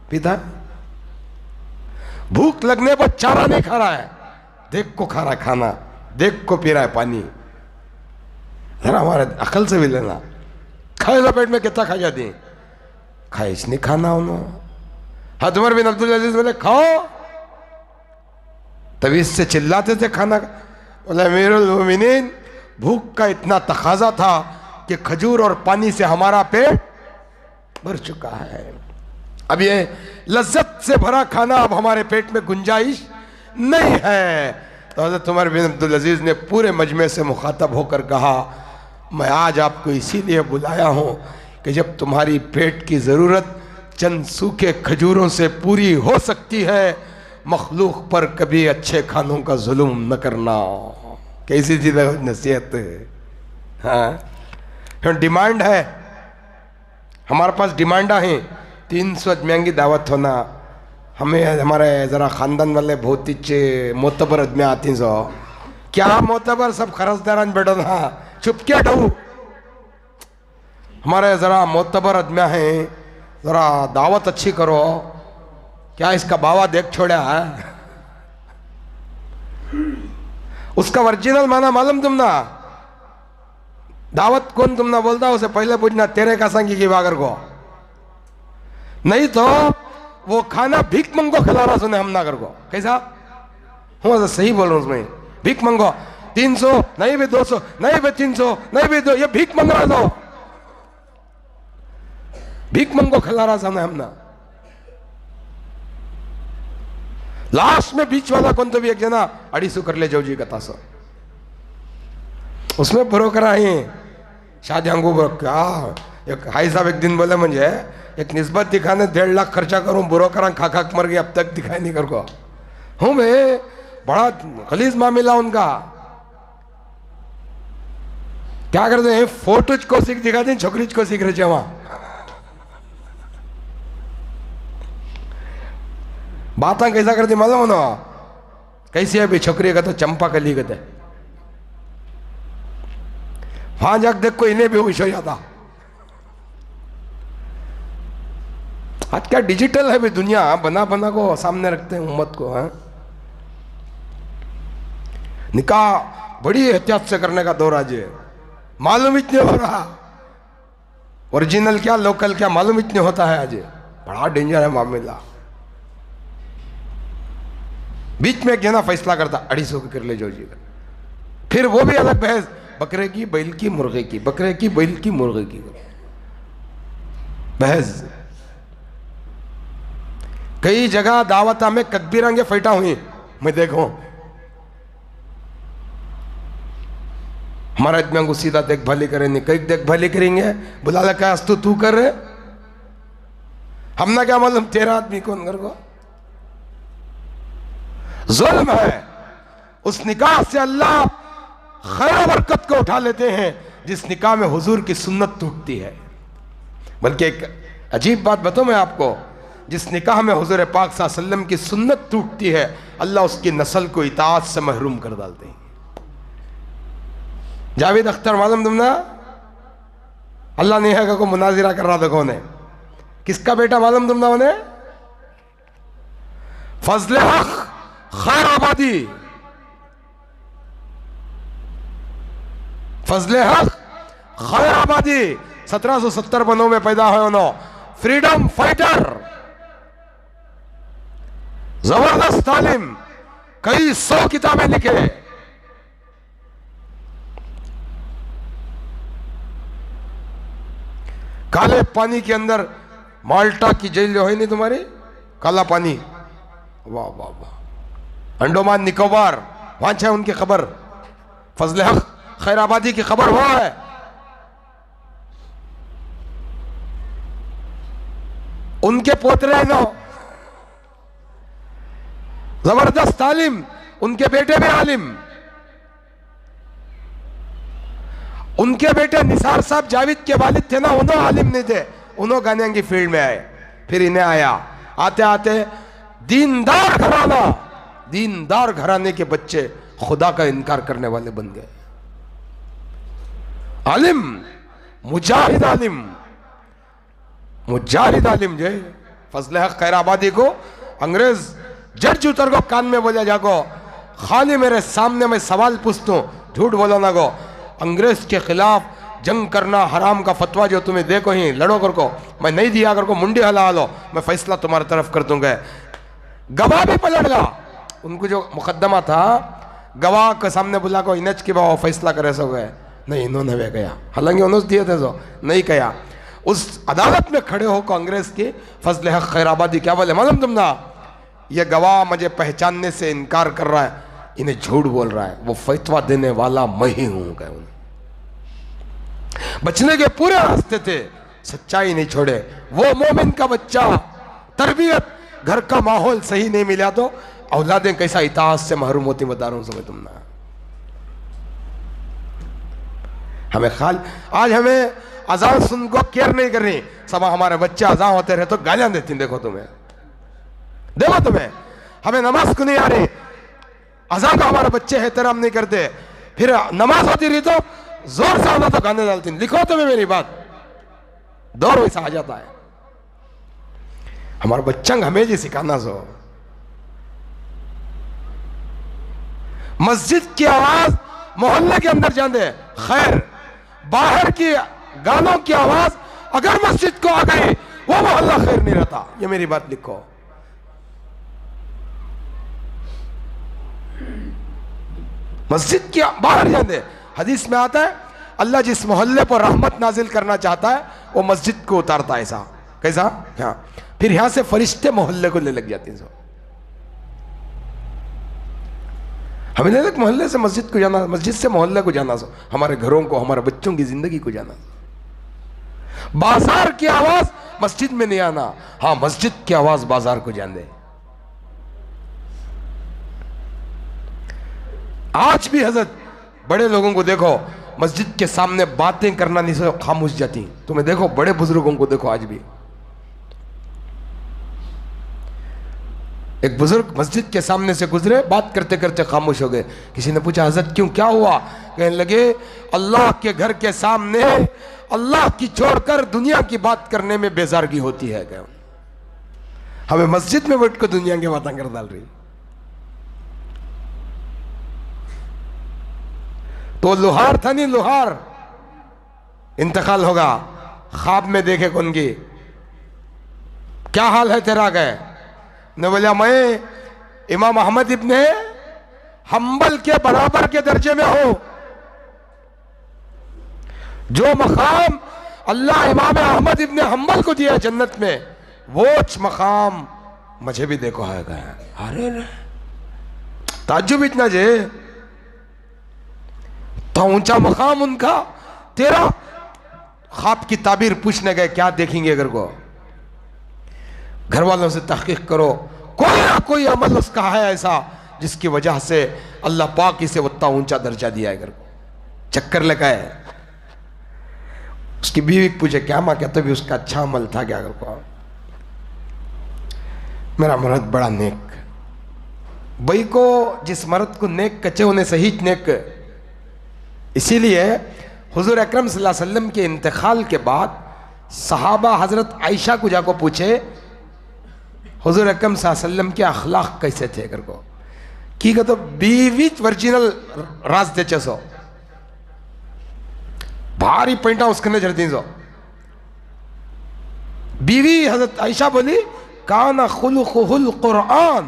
Speaker 1: पीता है? भूख लगने पर चारा नहीं खा रहा है, देख को खा रहा है खाना, देख को पी रहा है पानी। जरा हमारे अकल से भी लेना। खाए लो पेट में कितना खा जाती, खाइश नहीं खाना उन्होंने। हाँ, उमर बिन अब्दुल अजीज बोले खाओ, तभी इससे चिल्लाते थे खाना। बोले अमीरुल मोमिनीन, भूख का इतना तकाजा था कि खजूर और पानी से हमारा पेट भर चुका है, अब ये लज्जत से भरा खाना अब हमारे पेट में गुंजाइश नहीं है। तो हज़रत उमर बिन अब्दुल अजीज ने पूरे मजमे से मुखातब होकर कहा, मैं आज आपको इसीलिए बुलाया हूँ कि जब तुम्हारी पेट की ज़रूरत चंद सूखे खजूरों से पूरी हो सकती है, मखलूक पर कभी अच्छे खानों का जुल्म न करना। कैसी चीज़ नसीहत है। हाँ, डिमांड है, हमारे पास डिमांडा हैं। 300 अजमियाँ की दावत होना, हमें हमारे ज़रा ख़ानदान वाले बहुत ही मोतबर अजमियाँ आती सो, क्या मोतबर सब खरसदारान बैठो ना, चुप क्या डू, हमारे ज़रा मोतबर अजमियाँ हैं, ज़रा दावत अच्छी करो। क्या इसका बाबा देख छोड़ा है, उसका ओरिजिनल माना मालूम तुम ना, दावत कौन तुम ना बोलता, उसे पहले पूछना तेरे का संगी की बागर को, नहीं तो वो खाना भीख मंगो खिला रहा सुने हम ना कर को। कैसा हूँ तो सही बोल रहा हूँ उसमें, भीख मंगो 300 नहीं भी 200 नहीं भी 300 नहीं भी 2, ये भीख मंग रहा था, भीख मंगो खिला रहा सामने हम ना। लास्ट में बीच वाला कौन तो भी एक जना 250 कर ले जाओ जी कथा सो, उसमें ब्रोकर आहे शादी अंगू क्या एक हाई साहब एक दिन बोले मुझे एक निस्बत दिखाने 1.5 लाख खर्चा करूं, ब्रोकर खा खा मर गए, अब तक दिखाई नहीं कर को। हूं भाई, बड़ा खलीज मामला उनका। क्या करते हैं, फोटो को सीख दिखाते हैं, छोकरी को सीख रहे वहां। बात कैसा करती मालूम ना, कैसी है भी छोकरी का तो चंपा कली कहते, वहां जाकर देख को इन्हें भी होश हो जाता। आज क्या डिजिटल है भी दुनिया, बना बना को सामने रखते हैं उम्मत को। है निकाह बड़ी एहतियात से करने का दौर आज है, मालूम इतने हो रहा, ओरिजिनल क्या लोकल क्या मालूम इतने होता है आज, बड़ा डेंजर है मामला। बीच में क्या ना फैसला करता 250 की कर ले जाओ जी, फिर वो भी अलग बहस, बकरे की बैल की मुर्गे की, बकरे की बैल की मुर्गे की बहस। कई जगह दावता में ककबीरंगे फैटा हुई, मैं देखो हमारा इतना को सीधा देखभाली करेंगे, कई देखभाली करेंगे, बुला लगा अस्तु तू कर रहे, हम ना क्या मालूम तेरा आदमी कौन कर को। जुल्म है। उस निकाह से अल्लाह खैर बरकत को उठा लेते हैं जिस निकाह में हुजूर की सुन्नत टूटती है। बल्कि एक अजीब बात बताऊं मैं आपको, जिस निकाह में हुजूर पाक सल्लल्लाहु अलैहि वसल्लम की सुन्नत टूटती है, अल्लाह उसकी नस्ल को इताअत से महरूम कर डालते हैं। जावेद अख्तर मालूम तुम ना, अल्लाह ने है को मुनाजिरा कर रहा था, कौन है, किसका बेटा मालूम तुम ना उन्हें, फजले हक खैर आबादी, फजले हक खैर आबादी 1770 में पैदा हुए उन्होंने, फ्रीडम फाइटर, जबरदस्त तालीम, कई 100 किताबें लिखे। काले पानी के अंदर माल्टा की जेल जो है नहीं तुम्हारी, काला पानी, वाह वाह वाह, अंडोमान निकोबार वहां है उनकी खबर, फजल हक खैराबादी की खबर वहां है। उनके पोतरे नो जबरदस्त तालीम, उनके बेटे भी आलिम। उनके बेटे निसार साहब जावेद के वालिद थे ना, उन्होंने आलिम नहीं थे, उन्होंने गाने की फील्ड में आए। फिर इन्हें आया, आते आते दीनदार घराना, दीनदार घराने के बच्चे खुदा का इनकार करने वाले बन गए। आलिम, मुजाहिद आलिम, मुजाहिद आलिम जे फजल हक खैराबादी को अंग्रेज जज उतर को कान में बोला जाको, खाली मेरे सामने मैं सवाल पूछता हूं, झूठ बोलो ना गो, अंग्रेज के खिलाफ जंग करना हराम का फतवा जो तुम्हें देखो ही लड़ो कर को, मैं नहीं दिया कर को, मुंडी हला लो, मैं फैसला तुम्हारी तरफ कर दूंगा। गवाह भी पलट गया, उनको जो मुकदमा था गवाह के सामने बुला को इनच के बाबा फैसला करे सो गए, नहीं इन्होंने वे गया, हालांकि उन्होंने दिए थे तो नहीं कहा। उस अदालत में खड़े हो कांग्रेस के फजल हक खैराबादी क्या बोले मालूम तुम ना, ये गवाह मुझे पहचानने से इनकार कर रहा है, इन्हें झूठ बोल रहा है, वो फतवा देने वाला मैं ही हूं। बचने के पूरे रास्ते थे, सच्चाई नहीं छोड़े। वो मोमिन का बच्चा, तरबियत, घर का माहौल सही नहीं मिला तो औलादें कैसा इताअत से महरूम होती, बता रहा हूं समझ तुम ना। हमें खाल आज हमें अजान सुन को केयर नहीं करनी, सब हमारे बच्चे अजान होते रहे तो गालियां देती, देखो तुम्हें, देखो तुम्हें, हमें नमाज को नहीं आ रही, अजान का हमारे बच्चे एहतराम नहीं करते, फिर नमाज होती रही तो जोर से आना तो गाने डालती। लिखो तुम्हें मेरी बात, दौर वैसा आ जाता है। हमारे बच्चा हमें जी सिखाना सो, मस्जिद की आवाज मोहल्ले के अंदर जाने खैर, बाहर की गानों की आवाज अगर मस्जिद को आ गई वो मोहल्ला खैर नहीं रहता, ये मेरी बात लिखो। मस्जिद के बाहर जाने, हदीस में आता है अल्लाह जिस मोहल्ले पर रहमत नाजिल करना चाहता है वो मस्जिद को उतारता है। ऐसा कैसा? हाँ, फिर यहां से फरिश्ते मोहल्ले को ले लग जाते हैं। हमें नहीं लग मोहल्ले से मस्जिद को जाना, मस्जिद से मोहल्ले को जाना, सो हमारे घरों को, हमारे बच्चों की जिंदगी को जाना। बाजार की आवाज मस्जिद में नहीं आना, हाँ मस्जिद की आवाज बाजार को जाने। आज भी हजरत बड़े लोगों को देखो मस्जिद के सामने बातें करना नहीं से खामोश जाती। तुम्हें देखो बड़े बुजुर्गों को देखो, आज भी एक बुजुर्ग मस्जिद के सामने से गुजरे, बात करते करते खामोश हो गए। किसी ने पूछा हजरत क्यों, क्या हुआ? कहने लगे अल्लाह के घर के सामने अल्लाह की छोड़कर दुनिया की बात करने में बेजारगी होती है। क्या हमें मस्जिद में बैठ कर दुनिया की बातें कर डाल रही। तो लोहार था नहीं, लोहार इंतकाल होगा, ख्वाब में देखे कौन की, क्या हाल है तेरा? गए ने बोला मैं इमाम अहमद इब्ने हम्बल के बराबर के दर्जे में हूं, जो मकाम अल्लाह इमाम अहमद इब्ने हम्बल को दिया जन्नत में, वो मकाम मुझे भी देखो है। गया अरे ताज्जुब इतना जे, तो ऊंचा मकाम उनका, तेरा ख्वाब की ताबीर पूछने गए क्या देखेंगे? अगर को घर वालों से तहकीक करो, कोई ना कोई अमल उसका है ऐसा जिसकी वजह से अल्लाह पाक इसे उतना ऊंचा दर्जा दिया है। अगर चक्कर लगा है, उसकी बीवी पूछे क्या मां, कहते भी उसका अच्छा अमल था क्या? अगर को मेरा मर्द बड़ा नेक, भाई को जिस मर्द को नेक कचे उन्हें सही नेक। इसीलिए हुजूर अकरम सल्लल्लाहु अलैहि वसल्लम के इंतकाल के बाद सहाबा हजरत आयशा को जाकर पूछे हुजूर अकरम सल्लल्लाहु अलैहि वसल्लम के अखलाक कैसे थे? अगर को की तो बीवी ओरिजिनल राज दे सो भारी पैंटा उसके नजर दी सो। बीवी हजरत आयशा बोली काना खुलुकुहुल कुरान,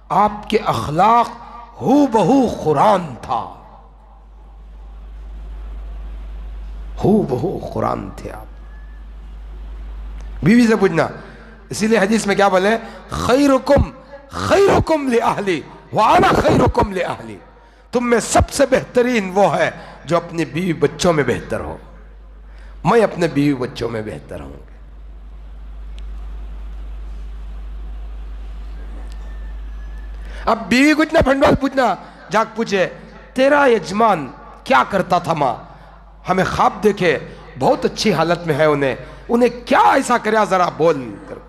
Speaker 1: आपके अखलाक हू बहू कुरान था, हू बहू कुरान थे आप। बीवी से पूछना, इसीलिए हदीस में क्या बोले, खैरुकुम खैरुकुम लि अहली, व अना खैरुकुम li ahli, तुम में सबसे बेहतरीन वो है जो अपनी बीवी बच्चों में बेहतर हो। मैं अपने बीवी बच्चों में बेहतर हूं। अब बीवी कुछ ना भंडवाल पूछना, जाग पूछे तेरा यजमान क्या करता था मां, हमें ख्वाब देखे बहुत अच्छी हालत में है, उन्हें क्या ऐसा कराया जरा बोल कर।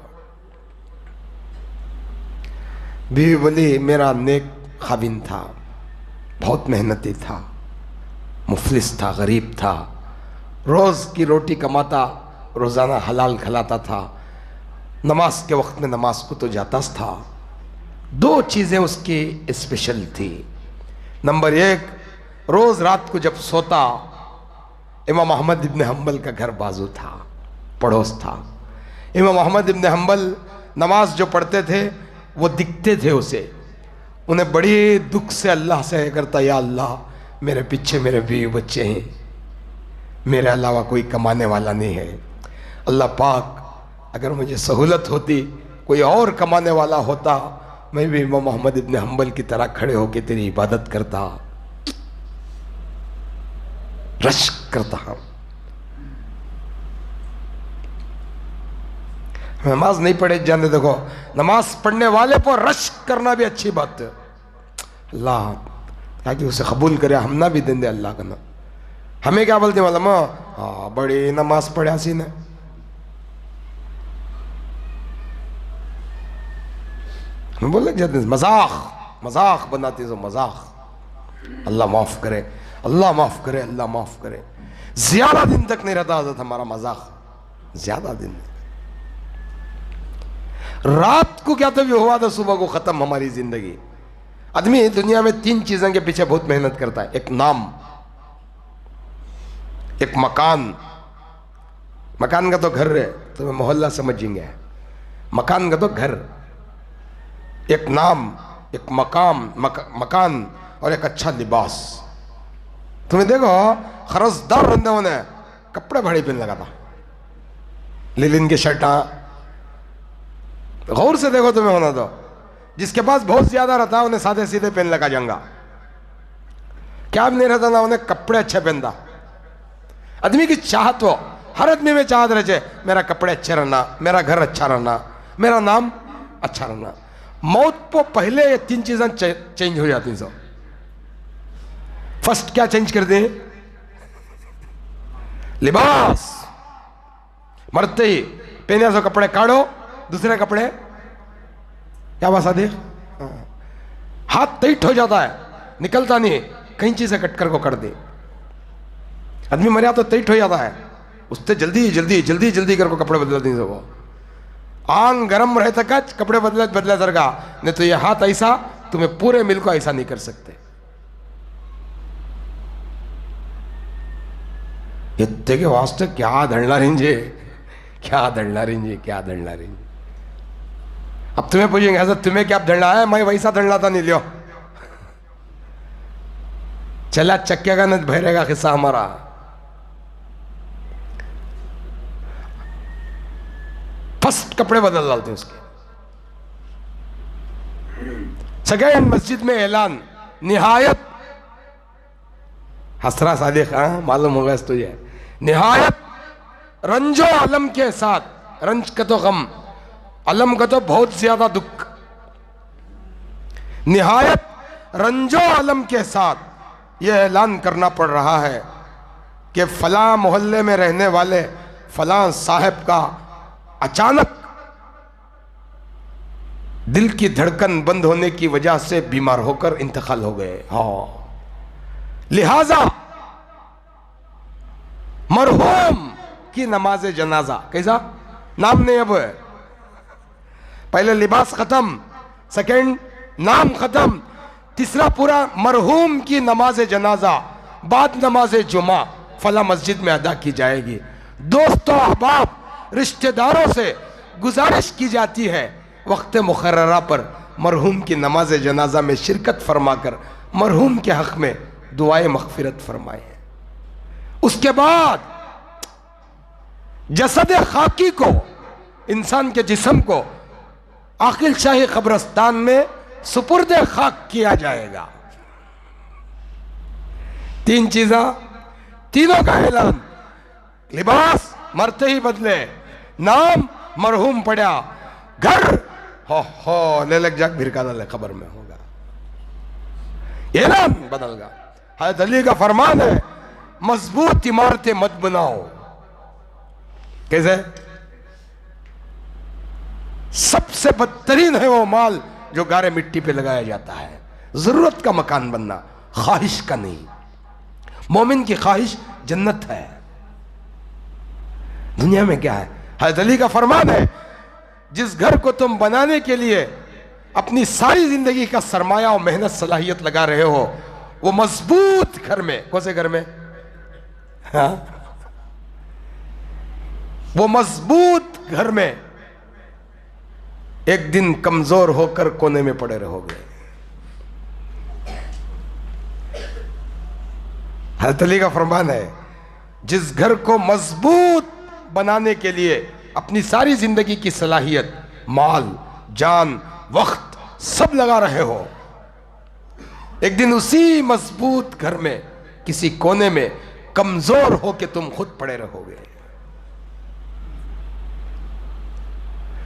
Speaker 1: बीवी बोली मेरा नेक खाविन था, बहुत मेहनती था, मुफलिस था, गरीब था, रोज की रोटी कमाता, रोजाना हलाल खिलाता था, नमाज के वक्त में नमाज को तो जाता था। दो चीजें उसकी स्पेशल थी। नंबर एक, रोज रात को जब सोता इमाम अहमद इब्न हम्बल का घर बाजू था, पड़ोस था। इमाम अहमद इब्न हम्बल नमाज जो पढ़ते थे वो दिखते थे उसे, उन्हें बड़ी दुख से अल्लाह से करता, या अल्लाह मेरे पीछे मेरे बीवी बच्चे हैं, मेरे अलावा कोई कमाने वाला नहीं है। अल्लाह पाक अगर मुझे सहूलत होती, कोई और कमाने वाला होता, मैं भी इमाम अहमद इब्न हम्बल की तरह खड़े होकर तेरी इबादत करता, रश्क करता। नमाज नहीं पढ़े जाने, देखो नमाज पढ़ने वाले पर रश्क करना भी अच्छी बात है। अल्लाह ताकि उसे कबूल करे, हम ना भी देंगे अल्लाह का ना। हमें क्या बोलते मालूम, हाँ बड़ी नमाज पढ़ा सी ने, हम बोले जाते मजाक मजाक बनाती तो मजाक। अल्लाह माफ करे, अल्लाह माफ करे, अल्लाह माफ करे। ज्यादा दिन तक नहीं रहता हजरत हमारा मजाक, ज्यादा दिन। रात को क्या तो भी हुआ था, सुबह को खत्म हमारी जिंदगी। आदमी दुनिया में तीन चीजों के पीछे बहुत मेहनत करता है, एक नाम, एक मकान, मकान का तो घर है, तुम्हें मोहल्ला समझेंगे, मकान का तो घर, एक नाम, एक मकान और एक अच्छा लिबास। तुम्हें देखो खरसदार बंदों ने कपड़े बड़े पहन लगा था, लिलिन की शर्टा, गौर से देखो तुम्हें होना तो, जिसके पास बहुत ज्यादा रहता उन्हें सादे सीधे पहन लगा जंगा, क्या भी नहीं रहता ना उन्हें कपड़े अच्छे पहनता। आदमी की चाहत हो, हर आदमी में चाहत रहे, मेरा कपड़े अच्छे रहना, मेरा घर अच्छा रहना, मेरा नाम अच्छा रहना। मौत को पहले ये तीन चीजें चेंज हो जाती हैं। फर्स्ट क्या चेंज कर दे, लिबास, मरते ही पहने से कपड़े काढ़ो, दूसरे कपड़े क्या बसा दे, हाथ टाइट हो जाता है, निकलता नहीं, कहीं चीज से कटकर को कर दे। आदमी मरिया तो टाइट हो जाता है, उससे जल्दी जल्दी जल्दी जल्दी करके कपड़े बदल दी। वो आंग गरम रहे तक कपड़े बदले दरगा, नहीं तो ये हाथ ऐसा, तुम्हें पूरे मिल को ऐसा नहीं कर सकते। इतने के वास्ते क्या धड़ना रेंजे, क्या धड़ना रेंजे, क्या धड़ना रेंजे। अब तुम्हें पूछेंगे हजरत तुम्हें क्या धड़ना है, मैं वैसा धड़ना था नहीं, लियो चला चक्के का न भरेगा किस्सा हमारा। फर्स्ट कपड़े बदल डालते उसके। सेकेंड, मस्जिद में ऐलान, निहायत हसरा सादिक, हाँ मालूम होगा इस तुझे, निहायत रंजो अलम के साथ, रंज का तो गम, अलम का तो बहुत ज्यादा दुख, निहायत रंजो अलम के साथ यह ऐलान करना पड़ रहा है कि फला मोहल्ले में रहने वाले फला साहब का अचानक दिल की धड़कन बंद होने की वजह से बीमार होकर इंतकाल हो गए। हाँ, लिहाजा मरहूम की नमाज जनाजा, कैसा नाम नहीं, अब पहले लिबास खत्म, सेकंड नाम खत्म, तीसरा पूरा मरहूम की नमाज जनाजा बाद नमाज जुमा फला मस्जिद में अदा की जाएगी। दोस्तों अहबाब रिश्तेदारों से गुजारिश की जाती है वक्त मुकर्ररा पर मरहूम की नमाज जनाजा में शिरकत फरमाकर मरहूम के हक में दुआए मगफिरत फरमाए। उसके बाद जसद खाकी को, इंसान के जिस्म को आकिल शाही कब्रस्तान में सुपुर्द खाक किया जाएगा। 3 चीज़ें, तीनों का ऐलान। लिबास मरते ही बदले, नाम मरहूम पड़ा, घर हो ले लग जाग भिरका दल खबर में होगा, ऐलान बदल गया। हज़रत अली का फरमान है, मजबूत इमारतें मत बनाओ। कैसे? सबसे बदतरीन है वो माल जो गारे मिट्टी पे लगाया जाता है। जरूरत का मकान बनना, ख्वाहिश का नहीं। मोमिन की ख्वाहिश जन्नत है। दुनिया में क्या है? हज़रत अली का फरमान है, जिस घर को तुम बनाने के लिए अपनी सारी जिंदगी का सरमाया और मेहनत सलाहियत लगा रहे हो, वो मजबूत घर में, कौन से घर में? हाँ, वो मजबूत घर में एक दिन कमजोर होकर कोने में पड़े रहोगे। हज़रत अली का फरमान है, जिस घर को मजबूत बनाने के लिए अपनी सारी जिंदगी की सलाहियत, माल, जान, वक्त सब लगा रहे हो, एक दिन उसी मजबूत घर में किसी कोने में कमजोर होकर तुम खुद पड़े रहोगे।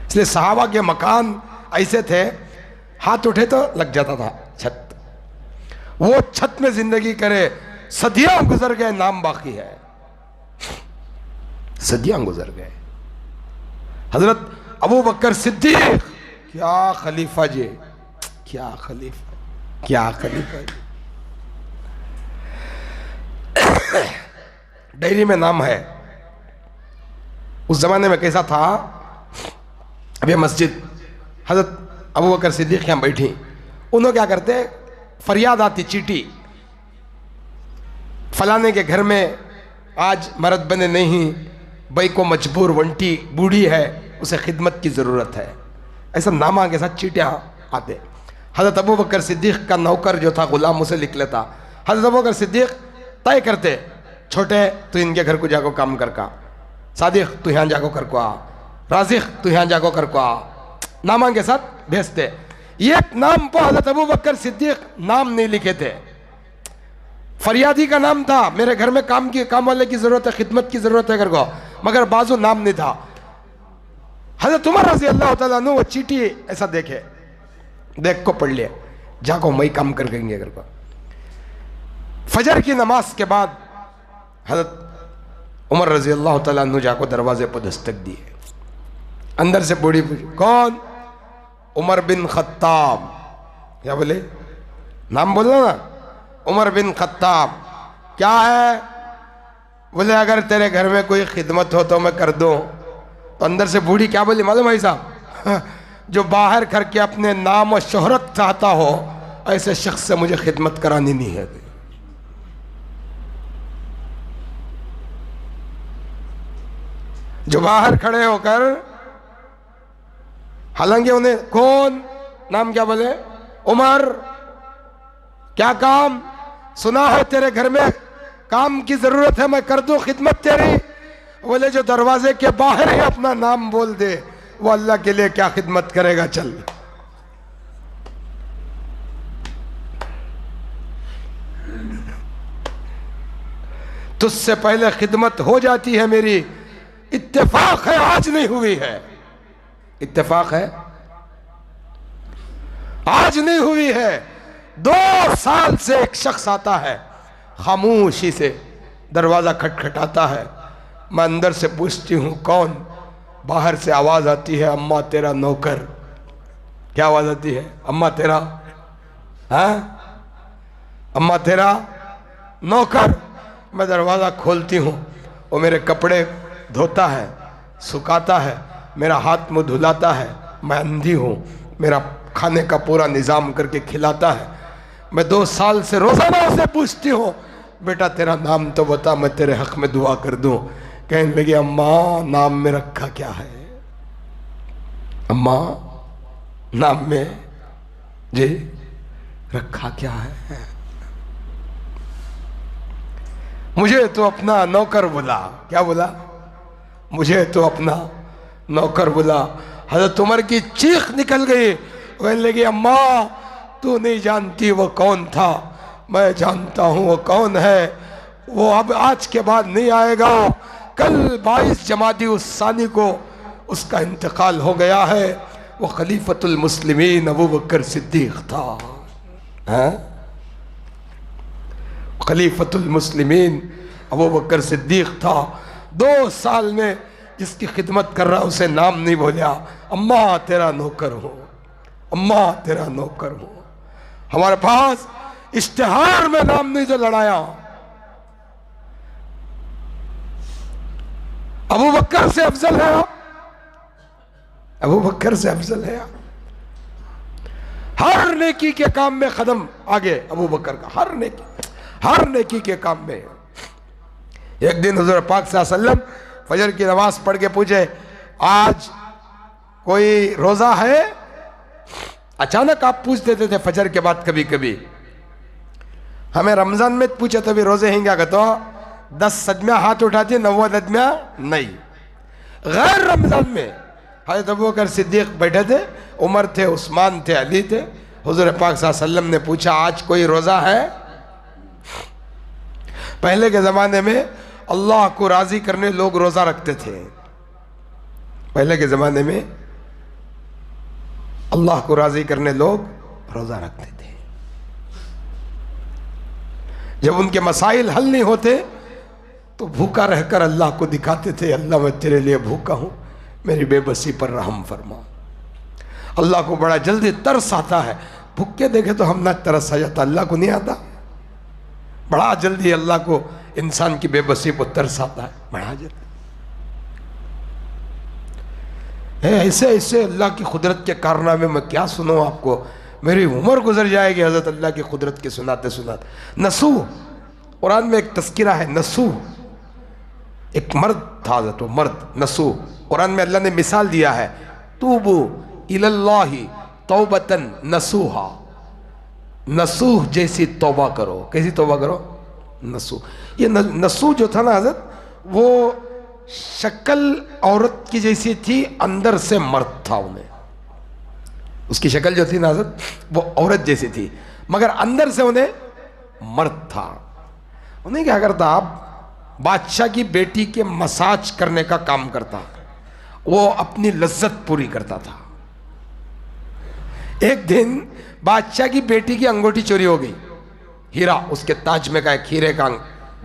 Speaker 1: इसलिए सहाबा के मकान ऐसे थे, हाथ उठे तो लग जाता था छत। वो छत में जिंदगी करे, सदियां गुजर गए, नाम बाकी है। सदियां गुजर गए। हजरत अबू बकर सिद्दीक, क्या खलीफा जी, क्या खलीफा, क्या खलीफा जी। डायरी में नाम है। उस जमाने में कैसा था, अभी मस्जिद, हजरत अबू बकर सिद्दीक यहां बैठी, उन्होंने क्या करते, फरियाद आती चीटी, फलाने के घर में आज मर्द बने नहीं, भाई को मजबूर वंटी बूढ़ी है, उसे खिदमत की ज़रूरत है। ऐसा नामा के साथ चीटियाँ आते। हज़रत अबू बकर सिद्दीक का नौकर जो था गुलाम, उसे लिख लेता। हज़रत अबू बकर सिद्दीक तय करते, छोटे तू इनके घर को जाको काम कर का, सादिक तू यहाँ जाको कर को आ, राजिक तू यहाँ जाको कर को आ, नामा के साथ भेजते। एक नाम पर हज़रत अबू बकर सिद्दीक नाम नहीं लिखे थे। फरियादी का नाम था, मेरे घर में काम वाले की जरूरत है, खिदमत की जरूरत है घर को, मगर बाजू नाम नहीं था। हजरत उमर रज़ी अल्लाह तआला अन्हु वो चीटी ऐसा देखे, देख को पढ़ लिया, जाको मई काम कर देंगे घर को। फजर की नमाज के बाद हजरत उमर रज़ी अल्लाह तआला अन्हु जाको दरवाजे पर दस्तक दिए। अंदर से बूढ़ी पूछी, कौन? Umar bin Khattab. क्या बोले? नाम बोलना ना, उमर बिन खत्ताब। क्या है? बोले अगर तेरे घर में कोई खिदमत हो तो मैं कर दूं। तो अंदर से बूढ़ी क्या बोली मालूम भाई साहब? जो बाहर करके अपने नाम और शोहरत चाहता हो, ऐसे शख्स से मुझे खिदमत करानी नहीं है। जो बाहर खड़े होकर, हालांकि उन्हें कौन, नाम क्या बोले? उमर। क्या काम? सुना है तेरे घर में काम की जरूरत है, मैं कर दूं खिदमत तेरी। बोले जो दरवाजे के बाहर है अपना नाम बोल दे, वो अल्लाह के लिए क्या खिदमत करेगा, चल। तुझसे पहले खिदमत हो जाती है मेरी। इत्तेफाक है आज नहीं हुई है, इत्तेफाक है आज नहीं हुई है। 2 साल से एक शख्स आता है, खामोशी से दरवाजा खटखटाता है। मैं अंदर से पूछती हूं कौन? बाहर से आवाज आती है, अम्मा तेरा नौकर। क्या आवाज आती है? अम्मा तेरा, हाँ, अम्मा तेरा नौकर। मैं दरवाजा खोलती हूं, वो मेरे कपड़े धोता है, सुखाता है, मेरा हाथ मुंह धुलाता है। मैं अंधी हूं, मेरा खाने का पूरा निजाम करके खिलाता है। मैं 2 साल से रोजाना उसे पूछती हूँ, बेटा तेरा नाम तो बता, मैं तेरे हक में दुआ कर दूं। कहने लगी, अम्मा नाम में रखा क्या है? अम्मा नाम में जी रखा क्या है? मुझे तो अपना नौकर बुला। क्या बोला? मुझे तो अपना नौकर बुला। हजरत उमर की चीख निकल गई। कहने लगी, अम्मा तू नहीं जानती वो कौन था, मैं जानता हूँ वो कौन है। वो अब आज के बाद नहीं आएगा। कल 22 जमादी उस सानी को उसका इंतकाल हो गया है। वो खलीफतुल मुस्लिमीन अबू बकर सिद्दीक था। खलीफतुल मुस्लिमीन अबू बकर सिद्दीक था। 2 साल में जिसकी खिदमत कर रहा उसे नाम नहीं बोला। अम्मा तेरा नौकर हूँ, अम्मा तेरा नौकर हूँ। हमारे पास इश्तिहार में नाम नहीं जो लड़ाया। अबू बकर से अफजल है आप, अबू बकर से अफजल है आप। हर नेकी के काम में कदम आगे अबू बकर का, हर नेकी के काम में। एक दिन हुजूर पाक सल्लल्लाहु अलैहि वसल्लम फजर की नमाज पढ़ के पूछे, आज कोई रोजा है? अचानक आप पूछ देते थे फजर के बाद कभी कभी। हमें रमजान में पूछे तो भी रोजे हैं क्या? कहते 10 सदमिया हाथ उठाती, 90 सदमिया नहीं। गैर रमजान में हज़रत अबू बकर सिद्दीक बैठे थे, उमर थे, उस्मान थे, अली थे। हुजूर पाक सल्लल्लाहु अलैहि वसल्लम ने पूछा, आज कोई रोजा है? पहले के ज़माने में अल्लाह को राज़ी करने लोग रोज़ा रखते थे। पहले के ज़माने में अल्लाह को राज़ी करने लोग रोज़ा रखते थे। जब उनके मसाइल हल नहीं होते तो भूखा रहकर अल्लाह को दिखाते थे, अल्लाह मैं तेरे लिए भूखा हूँ, मेरी बेबसी पर रहम फरमा। अल्लाह को बड़ा जल्दी तरस आता है। भूखे देखे तो हम ना तरस आ जाता, अल्लाह को नहीं आता। बड़ा जल्दी अल्लाह को इंसान की बेबसी पर तरस आता है, बड़ा जल्दी। ऐसे ऐसे अल्लाह की कुदरत के कारनामे में क्या सुनूं आपको, मेरी उम्र गुजर जाएगी हज़रत अल्लाह की कुदरत के सुनाते सुनाते। नसू, कुरान में एक तस्किरा है, नसू एक मर्द था, तो मर्द नसू। कुरान में अल्लाह ने मिसाल दिया है, तूबू इलल्लाहि तौबतन नसूहा, नसूह जैसी तौबा करो। कैसी तौबा करो? नसूह। ये नसूह जो था ना हज़रत, वो शक्ल औरत की जैसी थी, अंदर से मर्द था। उन्हें उसकी शक्ल जो थी ना हज़रत, वो औरत जैसी थी, मगर अंदर से उन्हें मर्द था। उन्हें क्या करता, आप बादशाह की बेटी के मसाज करने का काम करता, वो अपनी लज्जत पूरी करता था। एक दिन बादशाह की बेटी की अंगूठी चोरी हो गई, हीरा उसके ताज में का एक हीरे का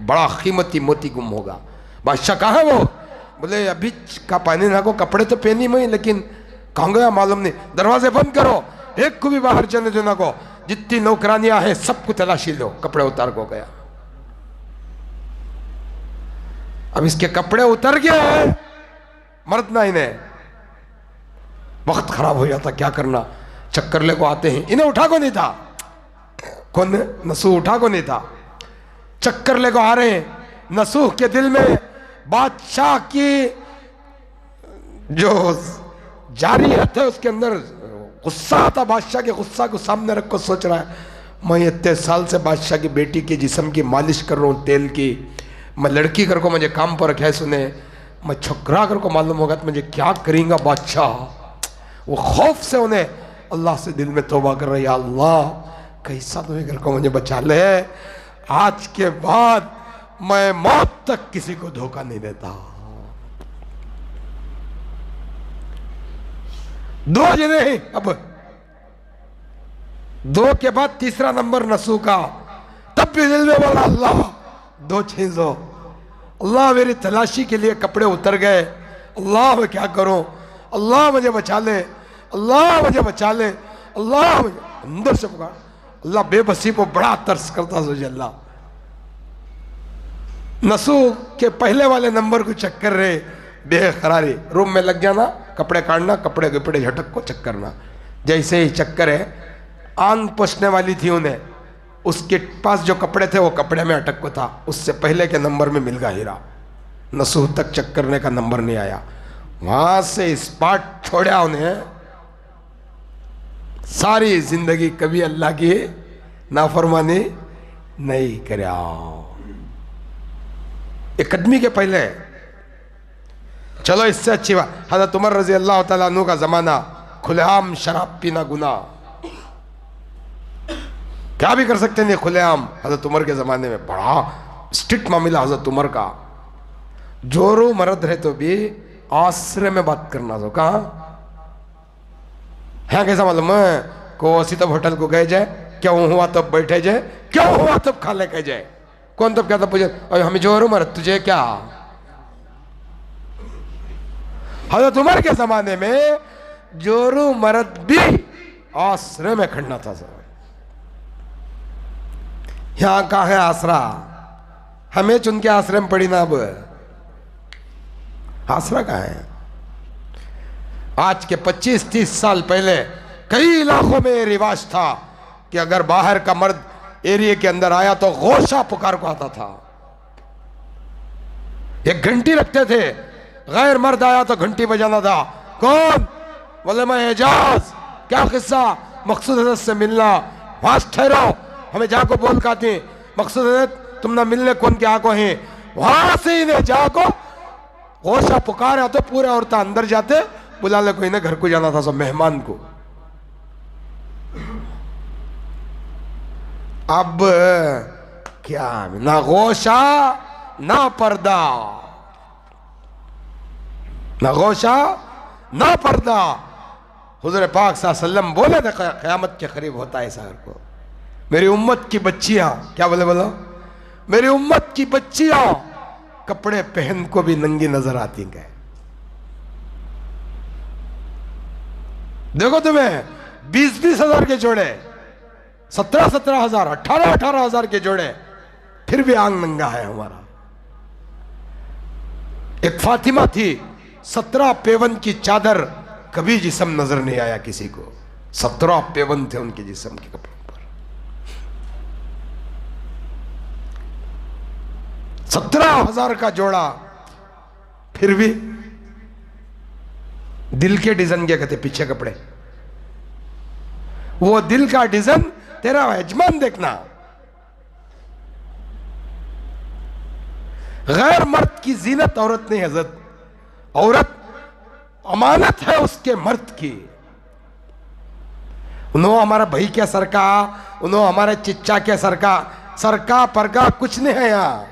Speaker 1: बड़ा कीमती मोती गुम होगा। बादशाह कहाँ है वो? बोले अभी का पानी ना को, कपड़े तो पहनी मैं, लेकिन कहाँ गया मालूम नहीं। दरवाजे बंद करो, एक को भी बाहर जाने देना को, जितनी नौकरानियां हैं सबको तलाशी लो। कपड़े उतार को गया। अब इसके कपड़े उतर गए, मर्द ना, इन्हें वक्त खराब हो जाता, क्या करना। चक्कर ले को आते हैं, इन्हें उठा को नहीं था, कौन नसूह उठा को नहीं था। चक्कर ले को आ रहे हैं, नसूह के दिल में बादशाह की जो जारियत है उसके अंदर गुस्सा आता। बादशाह के गुस्सा को सामने रख कर सोच रहा है, मैं इतने साल से बादशाह की बेटी के जिस्म की मालिश कर रहा हूँ तेल की, मैं लड़की कर को मुझे काम पर रखा है, सुने मैं छोकरा कर को मालूम होगा तो मुझे क्या करेंगे बादशाह। वो खौफ से उन्हें अल्लाह से दिल में तौबा कर रही, अल्लाह कैसा तुम्हें घर को मुझे बचा ले, आज के बाद मैं मौत तक किसी को धोखा नहीं देता। 2 जने हैं, अब 2 के बाद तीसरा नंबर नसू का। तब भी दिल में बोला, अल्लाह 2 छींचो, अल्लाह मेरी तलाशी के लिए कपड़े उतर गए, अल्लाह मैं क्या करूं, अल्लाह मुझे बचा ले, अल्लाह मुझे बचा ले, अल्लाह मुझे। अंदर से पुकार, अल्लाह बेबसी को बड़ा तरस करता सोचे अल्लाह। नसू के पहले वाले नंबर को चेक कर रहे, बेकरारी रूम में लग जाना, कपड़े काटना, कपड़े कपड़े झटक को चेक करना। जैसे ही चक्कर है, आंग पोछने वाली थी उन्हें, उसके पास जो कपड़े थे वो कपड़े में अटक को था, उससे पहले के नंबर में मिल गया हीरा। नसूह तक चेक करने का नंबर नहीं आया, वहां से स्पॉट छोड़ा उन्हें। सारी जिंदगी कभी अल्लाह की नाफरमानी नहीं करया। एक कदमी के पहले, चलो इससे अच्छी बात, हज़रत उमर रजी अल्लाह तआला अन्हु का जमाना, खुलेआम शराब पीना गुनाह। क्या भी कर सकते हैं खुलेआम। हजरत उमर के ज़माने में बड़ा स्ट्रिक्ट मामला हजरत उमर का। जोरो मर्द रहे तो भी आश्रय में बात करना। तो कहा है कैसा मालूम है को असी तब होटल को गए जाए, क्यों हुआ तब बैठे जाए, क्यों हुआ तब खा ले कह जाए। कौन तब क्या तब पूछे और हमें जोरो मर्द तुझे क्या। हजरत उमर के जमाने में जोरू मर्द भी आश्रय में खड़ना था। सर यहां का है आसरा, हमें चुन के आश्रय में पड़ी ना। अब आसरा कहां है। आज के 25-30 साल पहले कई इलाकों में रिवाज था कि अगर बाहर का मर्द एरिया के अंदर आया तो गोशा पुकार को आता था। एक घंटी रखते थे, गैर मर्द आया तो घंटी बजाना था। कौन बोले मैं एजाज। क्या किस्सा, मकसूद हजरत से मिलना, वहां ठहरो हमें जाको बोल काती मकसूद हजरत तुम ना मिलने कौन के आको हैं। वहां से इन्हें जाको गोशा पुकारा तो पूरे औरतें अंदर जाते, बुला ले कोई ने घर को जाना था सब मेहमान को। अब क्या ना गोशा ना पर्दा, ना गोशा ना पर्दा। हुजूर पाक सल्लल्लाहु अलैहि वसल्लम बोले थे क़यामत के करीब होता है शहर को मेरी उम्मत की बच्चियां, क्या बोले बोलो, मेरी उम्मत की बच्चियां कपड़े पहन को भी नंगी नजर आती गए। देखो तुम्हें 20-20 हजार के जोड़े, 17-17 हजार, 18-18 हजार के जोड़े, फिर भी आंग नंगा है हमारा। एक फातिमा थी, 17 पेवन की चादर, कभी जिस्म नजर नहीं आया किसी को। 17 पेवन थे उनके जिस्म के कपड़ों पर। 17,000 का जोड़ा, फिर भी दिल के डिजाइन क्या कहते पीछे कपड़े, वो दिल का डिजाइन तेरा यजमान देखना। गैर मर्द की जीनत औरत नहीं हजरत, औरत अमानत है उसके मर्द की। उन्होंने हमारा भाई क्या सरका, उन्होंने हमारे चिच्चा क्या सरका, सरका परका कुछ नहीं है यहां।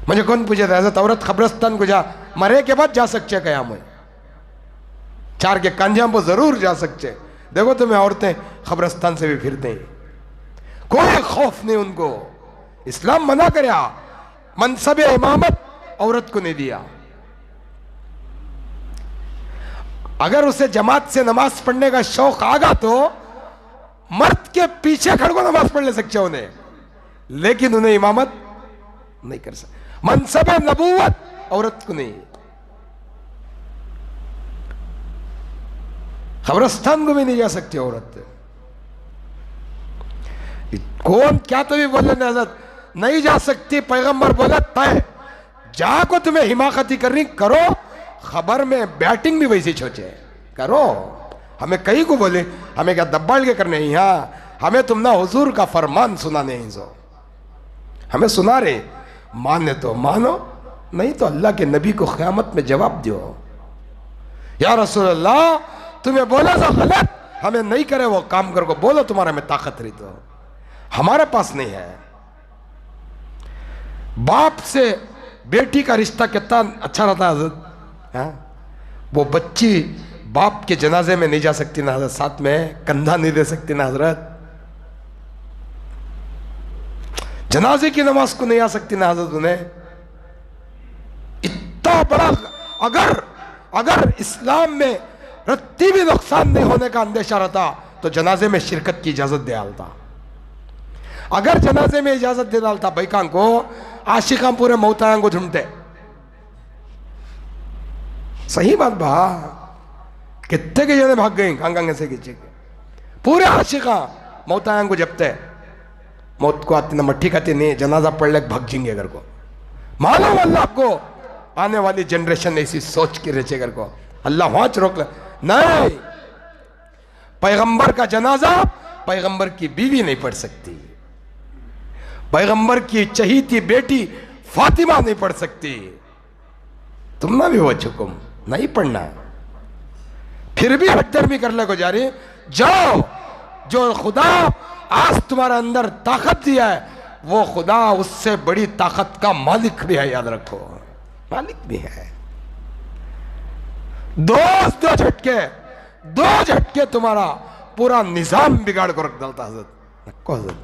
Speaker 1: मुझे कौन पूछे था हजरत औरत खबरस्तान को जा, मरे के बाद जा सकते क्या मैं 4 के कांझाम पर जरूर जा सकते। देखो तुम्हें औरतें खबरस्तान से भी फिरते हैं, कोई खौफ नहीं उनको। इस्लाम मना करया, मनसब इमामत औरत को नहीं दिया। अगर उसे जमात से नमाज पढ़ने का शौक आगा तो मर्द के पीछे खड़ को नमाज पढ़ ले सकते उन्हें, लेकिन उन्हें इमामत नहीं कर सकते। मनसब नबूवत औरत को नहीं, खबरस्तान को भी नहीं जा सकती औरत। कौन क्या तो भी बोले हजरत नहीं जा सकती, पैगंबर बोला तय जाको तुम्हें हिमाकती करनी करो, खबर में बैटिंग भी वैसी सोचे करो। हमें कहीं को बोले हमें क्या दब्बाल के करने यहाँ, हमें तुम ना हुजूर का फरमान सुनाने ही सो, हमें सुना रहे, माने तो मानो, नहीं तो अल्लाह के नबी को क़यामत में जवाब दो। या रसूल अल्लाह तुम्हें बोला था गलत, हमें नहीं करे वो काम कर को बोलो, तुम्हारा में ताकत रही तो हमारे पास नहीं है। बाप से बेटी का रिश्ता कितना अच्छा रहता है हजरत। वो बच्ची बाप के जनाजे में नहीं जा सकती ना हजरत, साथ में कंधा नहीं दे सकती ना हजरत, जनाजे की नमाज को नहीं आ सकती ना हजरत। उन्हें इतना बड़ा, अगर इस्लाम में रत्ती भी नुकसान नहीं होने का अंदेशा रहता तो जनाजे में शिरकत की इजाजत दे डालता। अगर जनाजे में इजाजत दे डालता बैकां को, आशिकां पूरे मौतायां को ढूंढते। सही बात बा, कितने के जने भाग गए कांगांगे से खींचे के, पूरे आशिकां मौतायां को जपते, मौत को आती ना मट्टी खाती नहीं, जनाजा पढ़ ले भाग जाएंगे घर को। मालूम अल्लाह को आने वाली जनरेशन ऐसी सोच के रचे घर को, अल्लाह वहां रोक ले। नहीं, पैगंबर का जनाजा पैगंबर की बीवी नहीं पढ़ सकती, पैगंबर की चहीती बेटी फातिमा नहीं पढ़ सकती, तुम ना भी वो हुक्म नहीं पढ़ना। फिर भी हटदर्मी कर ले को जा रही, जाओ, जो खुदा आज तुम्हारे अंदर ताकत दिया है वो खुदा उससे बड़ी ताकत का मालिक भी है, याद रखो, मालिक भी है। दो झटके तुम्हारा पूरा निजाम बिगाड़ कर रख डालता। हजरत नक्को, हजरत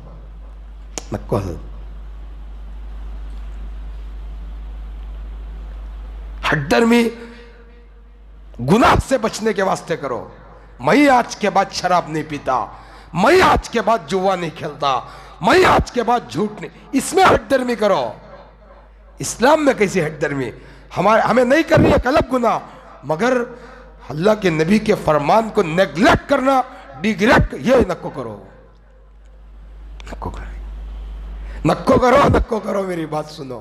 Speaker 1: नक्को, हजरत हड्डर्मी गुनाह से बचने के वास्ते करो। मैं आज के बाद शराब नहीं पीता, मैं आज के बाद जुआ नहीं खेलता, मैं आज के बाद झूठ नहीं, इसमें हड्डर्मी करो। इस्लाम में कैसी हड्डर्मी? हमें नहीं करनी है अलग गुनाह, मगर अल्लाह के नबी के फरमान को नेग्लेक्ट करना, डिग्रेक्ट, ये नक्को करो, नक्को करो, नक्को करो, नक्को करो। मेरी बात सुनो,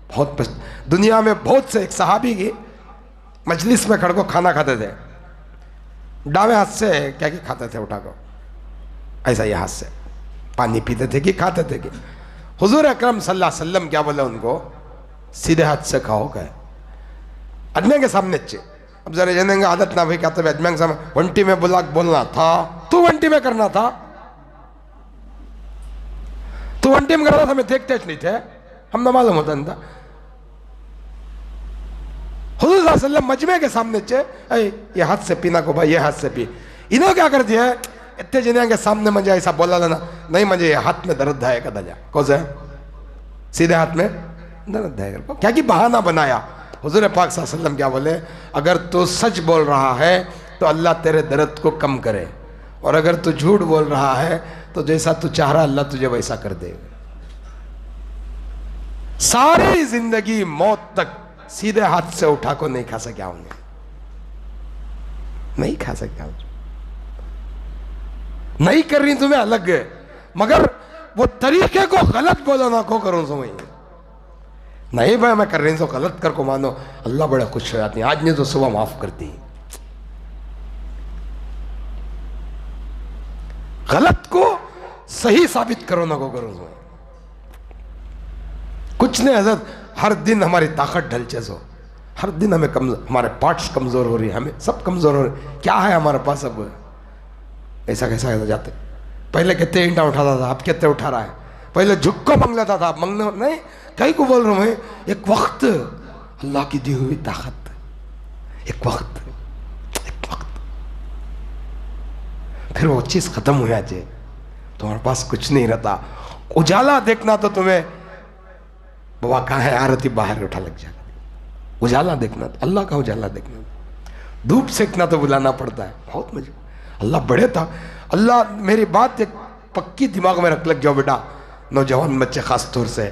Speaker 1: बहुत दुनिया में बहुत से, एक सहाबी की मजलिस में खड़ को खाना खाते थे, डावे हाथ से क्या कि खाते थे उठा को, ऐसा ही हाथ से पानी पीते थे कि खाते थे कि हुजूर अकरम सल्लल्लाहु अलैहि वसल्लम क्या बोले उनको? सीधे हाथ से खाओ गए आदमी के सामने चे। अब जरा जनेंगे आदत ना भाई, क्या तो आदमी के सामने वंटी में बोलना था, तू वंटी में करना था, तू वंटी में करना था, हमें देखते नहीं थे, हम ना मालूम होता था। हुजूर सल्लल्लाहु अलैहि वसल्लम मजमे के सामने चे, ये हाथ से पीना को भाई, ये हाथ से पी। इन्होंने क्या कर दिया, इतने जने के सामने मुझे ऐसा बोला लेना नहीं, मुझे हाथ में दर्द है कदा जा कौन है, सीधे हाथ में दर्द है, क्या कि बहाना बनाया। हुजूर पाक सल्लल्लाहु अलैहि वसल्लम क्या बोले? अगर तू सच बोल रहा है तो अल्लाह तेरे दर्द को कम करे, और अगर तू झूठ बोल रहा है तो जैसा तू चाह रहा अल्लाह तुझे वैसा कर देगा। सारी जिंदगी मौत तक सीधे हाथ से उठा को नहीं खा सका होंगे, नहीं खा सका, नहीं कर रही तुम्हें अलग है, मगर वो तरीके को गलत बोलो ना को करो समझ नहीं भाई, मैं कर रही हूं तो गलत कर को मानो, अल्लाह बड़े खुश हो जाती है। आज ने तो सुबह माफ कर दी, गलत को सही साबित करो ना को करो समझ कुछ नहीं। हजरत हर दिन हमारी ताकत ढलचे सो, हर दिन हमें हमारे पार्ट्स कमजोर हो रही है, हमें सब कमजोर हो रहे, क्या है हमारे पास अब? ऐसा कैसा हो जाते? पहले कितने ईंटा उठाता था, अब कितने उठा रहा है? पहले झुक को मांग लेता था, मांगने नहीं, कहीं को बोल रहा हूं मैं, एक वक्त अल्लाह की दी हुई ताकत, एक वक्त फिर वो चीज खत्म हो जाए, तुम्हारे पास कुछ नहीं रहता। उजाला देखना तो तुम्हें बाबा कहाँ है आरती बाहर उठा लग जाएगा, उजाला देखना, अल्लाह का उजाला देखना, धूप सेकना तो बुलाना पड़ता है, बहुत मजा। अल्लाह बड़े था, अल्लाह, मेरी बात एक पक्की दिमाग में रख लग जाओ बेटा, नौजवान बच्चे खास तौर से,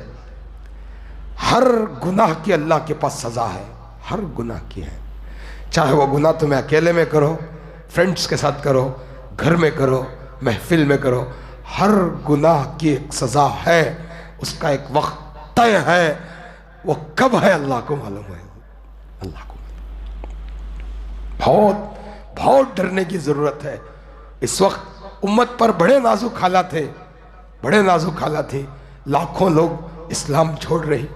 Speaker 1: हर गुनाह की अल्लाह के पास सजा है, हर गुनाह की है। चाहे वो गुनाह तुम्हें अकेले में करो, फ्रेंड्स के साथ करो, घर में करो, महफिल में करो, हर गुनाह की एक सजा है, उसका एक वक्त तय है, वो कब है अल्लाह को मालूम है, अल्लाह को। बहुत बहुत डरने की जरूरत है। इस वक्त उम्मत पर बड़े नाजुक हालात थे, बड़े नाजुक हालात थे, लाखों लोग इस्लाम छोड़ रही,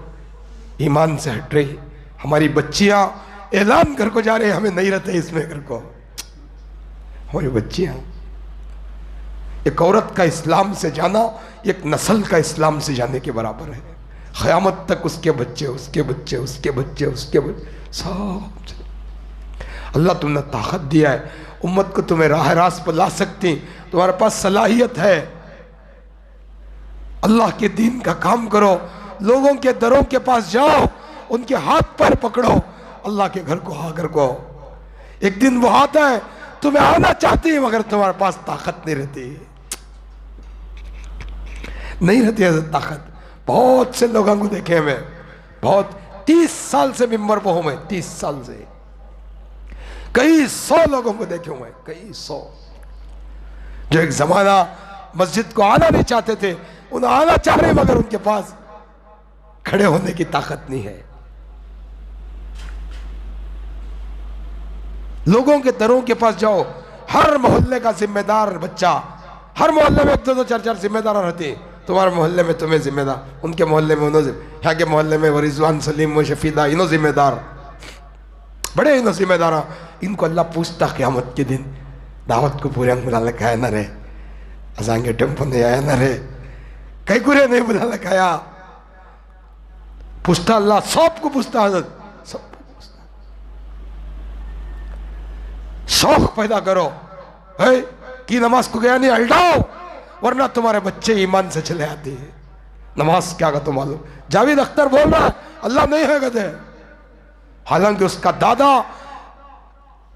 Speaker 1: ईमान से हट रही, हमारी बच्चियां ऐलान कर को जा रहे, हमें नहीं रहते इसमें घर को, हमारी बच्चियां, एक औरत का इस्लाम से जाना एक नस्ल का इस्लाम से जाने के बराबर है। क़यामत तक उसके बच्चे, उसके बच्चे, उसके बच्चे, उसके बच्चे, सब। अल्लाह तुमने ताकत दिया है, उम्मत को तुम्हें राह रास्त पर ला सकती, तुम्हारे पास सलाहियत है, अल्लाह के दीन का काम करो, लोगों के दरों के पास जाओ, उनके हाथ पैर पकड़ो, अल्लाह के घर को आकर को। एक दिन वो आता है, तुम्हें आना चाहती है मगर तुम्हारे पास ताकत नहीं रहती, नहीं रहती है ताकत। बहुत से लोगों को देखे हमें, बहुत 30 साल से मिंबर पर हूं मैं, 30 साल से कई 100 लोगों को देखे हुए, कई 100 जो एक जमाना मस्जिद को आना नहीं चाहते थे, उन्हें आना चाह रहे मगर उनके पास खड़े होने की ताकत नहीं है। लोगों के दरों के पास जाओ, हर मोहल्ले का जिम्मेदार बच्चा, हर मोहल्ले में 1 2 4 4 जिम्मेदार रहते, तुम्हारे मोहल्ले में तुम्हें जिम्मेदार, उनके मोहल्ले में उन्होंने, यहाँ के मोहल्ले में वो रिजवान सलीम वो शफीदा, इन्हों जिम्मेदार, बड़े इन्हों जिम्मेदार, इनको अल्लाह पूछता क़यामत के दिन, दावत को पूरे बुला लगाया ना रे, असांगे टेम्पो नहीं आया ना रे, कई कुरे नहीं बुला लगाया। पूछता अल्लाह, सबको पूछता हजरत, सबको पूछता। शौक पैदा करो है कि नमाज को गया नहीं हटाओ, वरना तुम्हारे बच्चे ईमान से चले आते हैं। नमाज क्या का तो मालूम। जावेद अख्तर बोल रहा है अल्लाह नहीं है गधे, हालांकि उसका दादा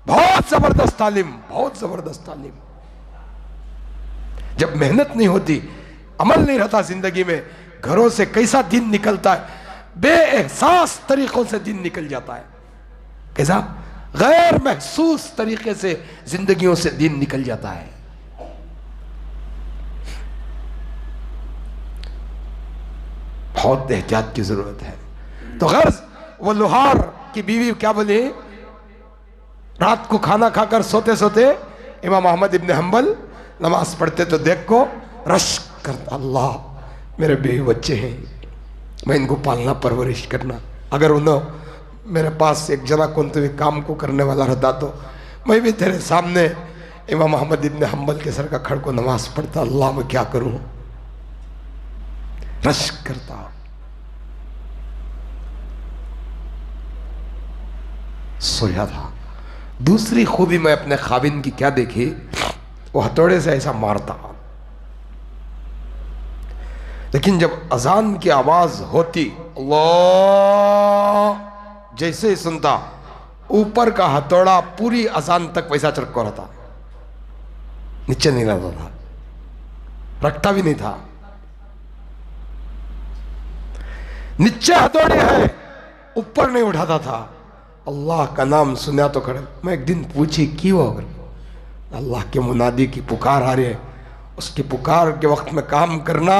Speaker 1: बहुत जबरदस्त तालीम, बहुत जबरदस्त तालीम। जब मेहनत नहीं होती, अमल नहीं रहता जिंदगी में, घरों से कैसा दिन निकलता है, बेएहसास तरीकों से दिन निकल जाता है। कैसा गैर महसूस तरीके से जिंदगियों से दिन निकल जाता है। बहुत एहतियात की जरूरत है। तो गर्ज वो लोहार की बीवी क्या बोली, रात को खाना खाकर सोते सोते इमाम अहमद इब्न हम्बल नमाज पढ़ते तो देख को रश करता, अल्लाह मेरे बीवी बच्चे हैं, मैं इनको पालना परवरिश करना, अगर उन्होंने मेरे पास एक जना कौन तो भी काम को करने वाला रहता तो मैं भी तेरे सामने इमाम अहमद इब्न हम्बल के सर का खड़ को नमाज पढ़ता, अल्लाह मैं क्या करूं, रश करता। सोया था। दूसरी खूबी मैं अपने खाविन की क्या देखी, वो हथौड़े से ऐसा मारता, लेकिन जब अजान की आवाज होती, अल्लाह जैसे ही सुनता, ऊपर का हथौड़ा पूरी अजान तक वैसा चरको रहता, नीचे नहीं रहता था, रखता भी नहीं था। नीचे हथौड़े है, ऊपर नहीं उठाता था। अल्लाह का नाम सुना तो खड़े। मैं एक दिन पूछी क्यों, अल्लाह के मुनादी की पुकार आ रही है, उसकी पुकार के वक्त में काम करना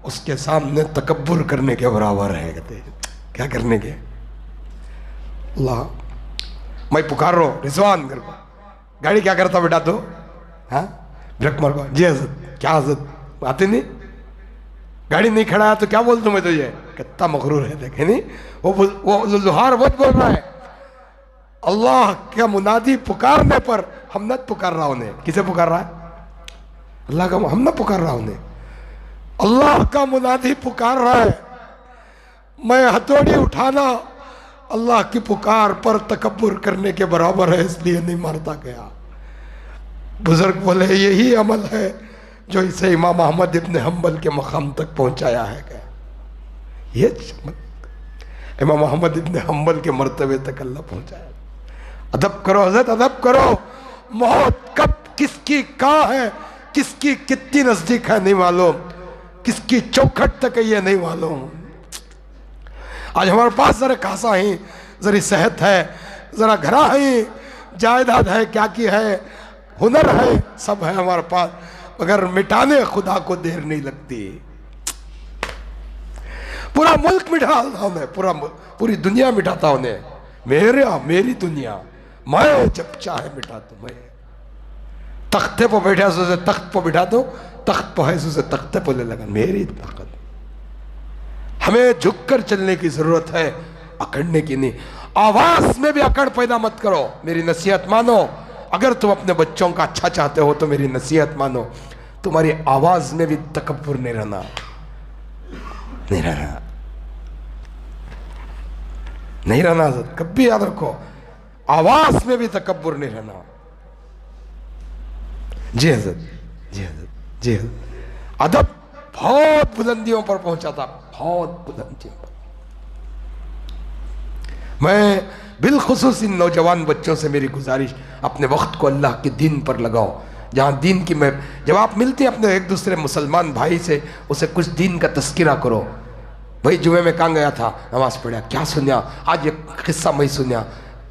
Speaker 1: उसके सामने तकब्बुर करने के बराबर है। कहते क्या करने के, अल्लाह मैं पुकार रहा हूँ, रिजवान कर को गाड़ी क्या करता बेटा तो, हाँ ब्रेक मार को, जी हजरत, क्या हजरत आते नहीं, गाड़ी नहीं खड़ा है तो क्या बोल दूं मैं तुझे, कितना मगरूर है देखे नहीं। वो लोहार बहुत बोल रहा है, अल्लाह का मुनादी पुकारने पर हम न पुकार रहा उन्हें, किसे पुकार रहा है, अल्लाह का, हम न पुकार रहा उन्हें, अल्लाह का मुनादी पुकार रहा है। मैं हथौड़ी उठाना अल्लाह की पुकार पर तकब्बुर करने के बराबर है, इसलिए नहीं मारता गया। बुजुर्ग बोले यही अमल है जो इसे इमाम अहमद इब्न हम्बल के मकाम तक पहुंचाया है। क्या ये इमाम अहमद इब्न हम्बल के मर्तबे तक अल्लाह पहुंचाया। अदब करो हजरत, अदब करो। मौत कब किसकी कहाँ है, किसकी कितनी नजदीक है नहीं मालूम, किसकी चौखट तक है ये नहीं मालूम। आज हमारे पास जरा खासा ही जरी सेहत है, जरा घरा है, जायदाद है, क्या की है, हुनर है, सब है हमारे पास, मगर मिटाने खुदा को देर नहीं लगती। पूरा मुल्क मिटाता उन्हें, पूरी दुनिया मिटाता उन्हें। मेरी दुनिया मैं जब चाहे मिटा दूं। मैं तख्ते पर बैठा से तख्त पर बिठा दो, तख्त पर है से तख्ते पर ले लगा, मेरी ताकत। हमें झुककर चलने की जरूरत है, अकड़ने की नहीं। आवाज में भी अकड़ पैदा मत करो। मेरी नसीहत मानो, अगर तुम अपने बच्चों का अच्छा चाहते हो तो मेरी नसीहत मानो, तुम्हारी आवाज में भी तकब्बुर नहीं रहना, नहीं रहना, नहीं रहना। कभी याद रखो, आवाज में भी तकब्बुर नहीं रहना। जी हजरत, जी हजरत, जी हजरत। अदब बहुत बुलंदियों पर पहुंचा था, बहुत बुलंदियों पर। मैं बिलखुसूस इन नौजवान बच्चों से मेरी गुजारिश, अपने वक्त को अल्लाह के दीन पर लगाओ। जहाँ दीन की, मैं जब आप मिलते हैं अपने एक दूसरे मुसलमान भाई से, उसे कुछ दीन का तस्किरा करो। भाई जुमे में कहाँ गया था, नमाज पढ़ा, क्या सुना, आज ये किस्सा मैं सुना,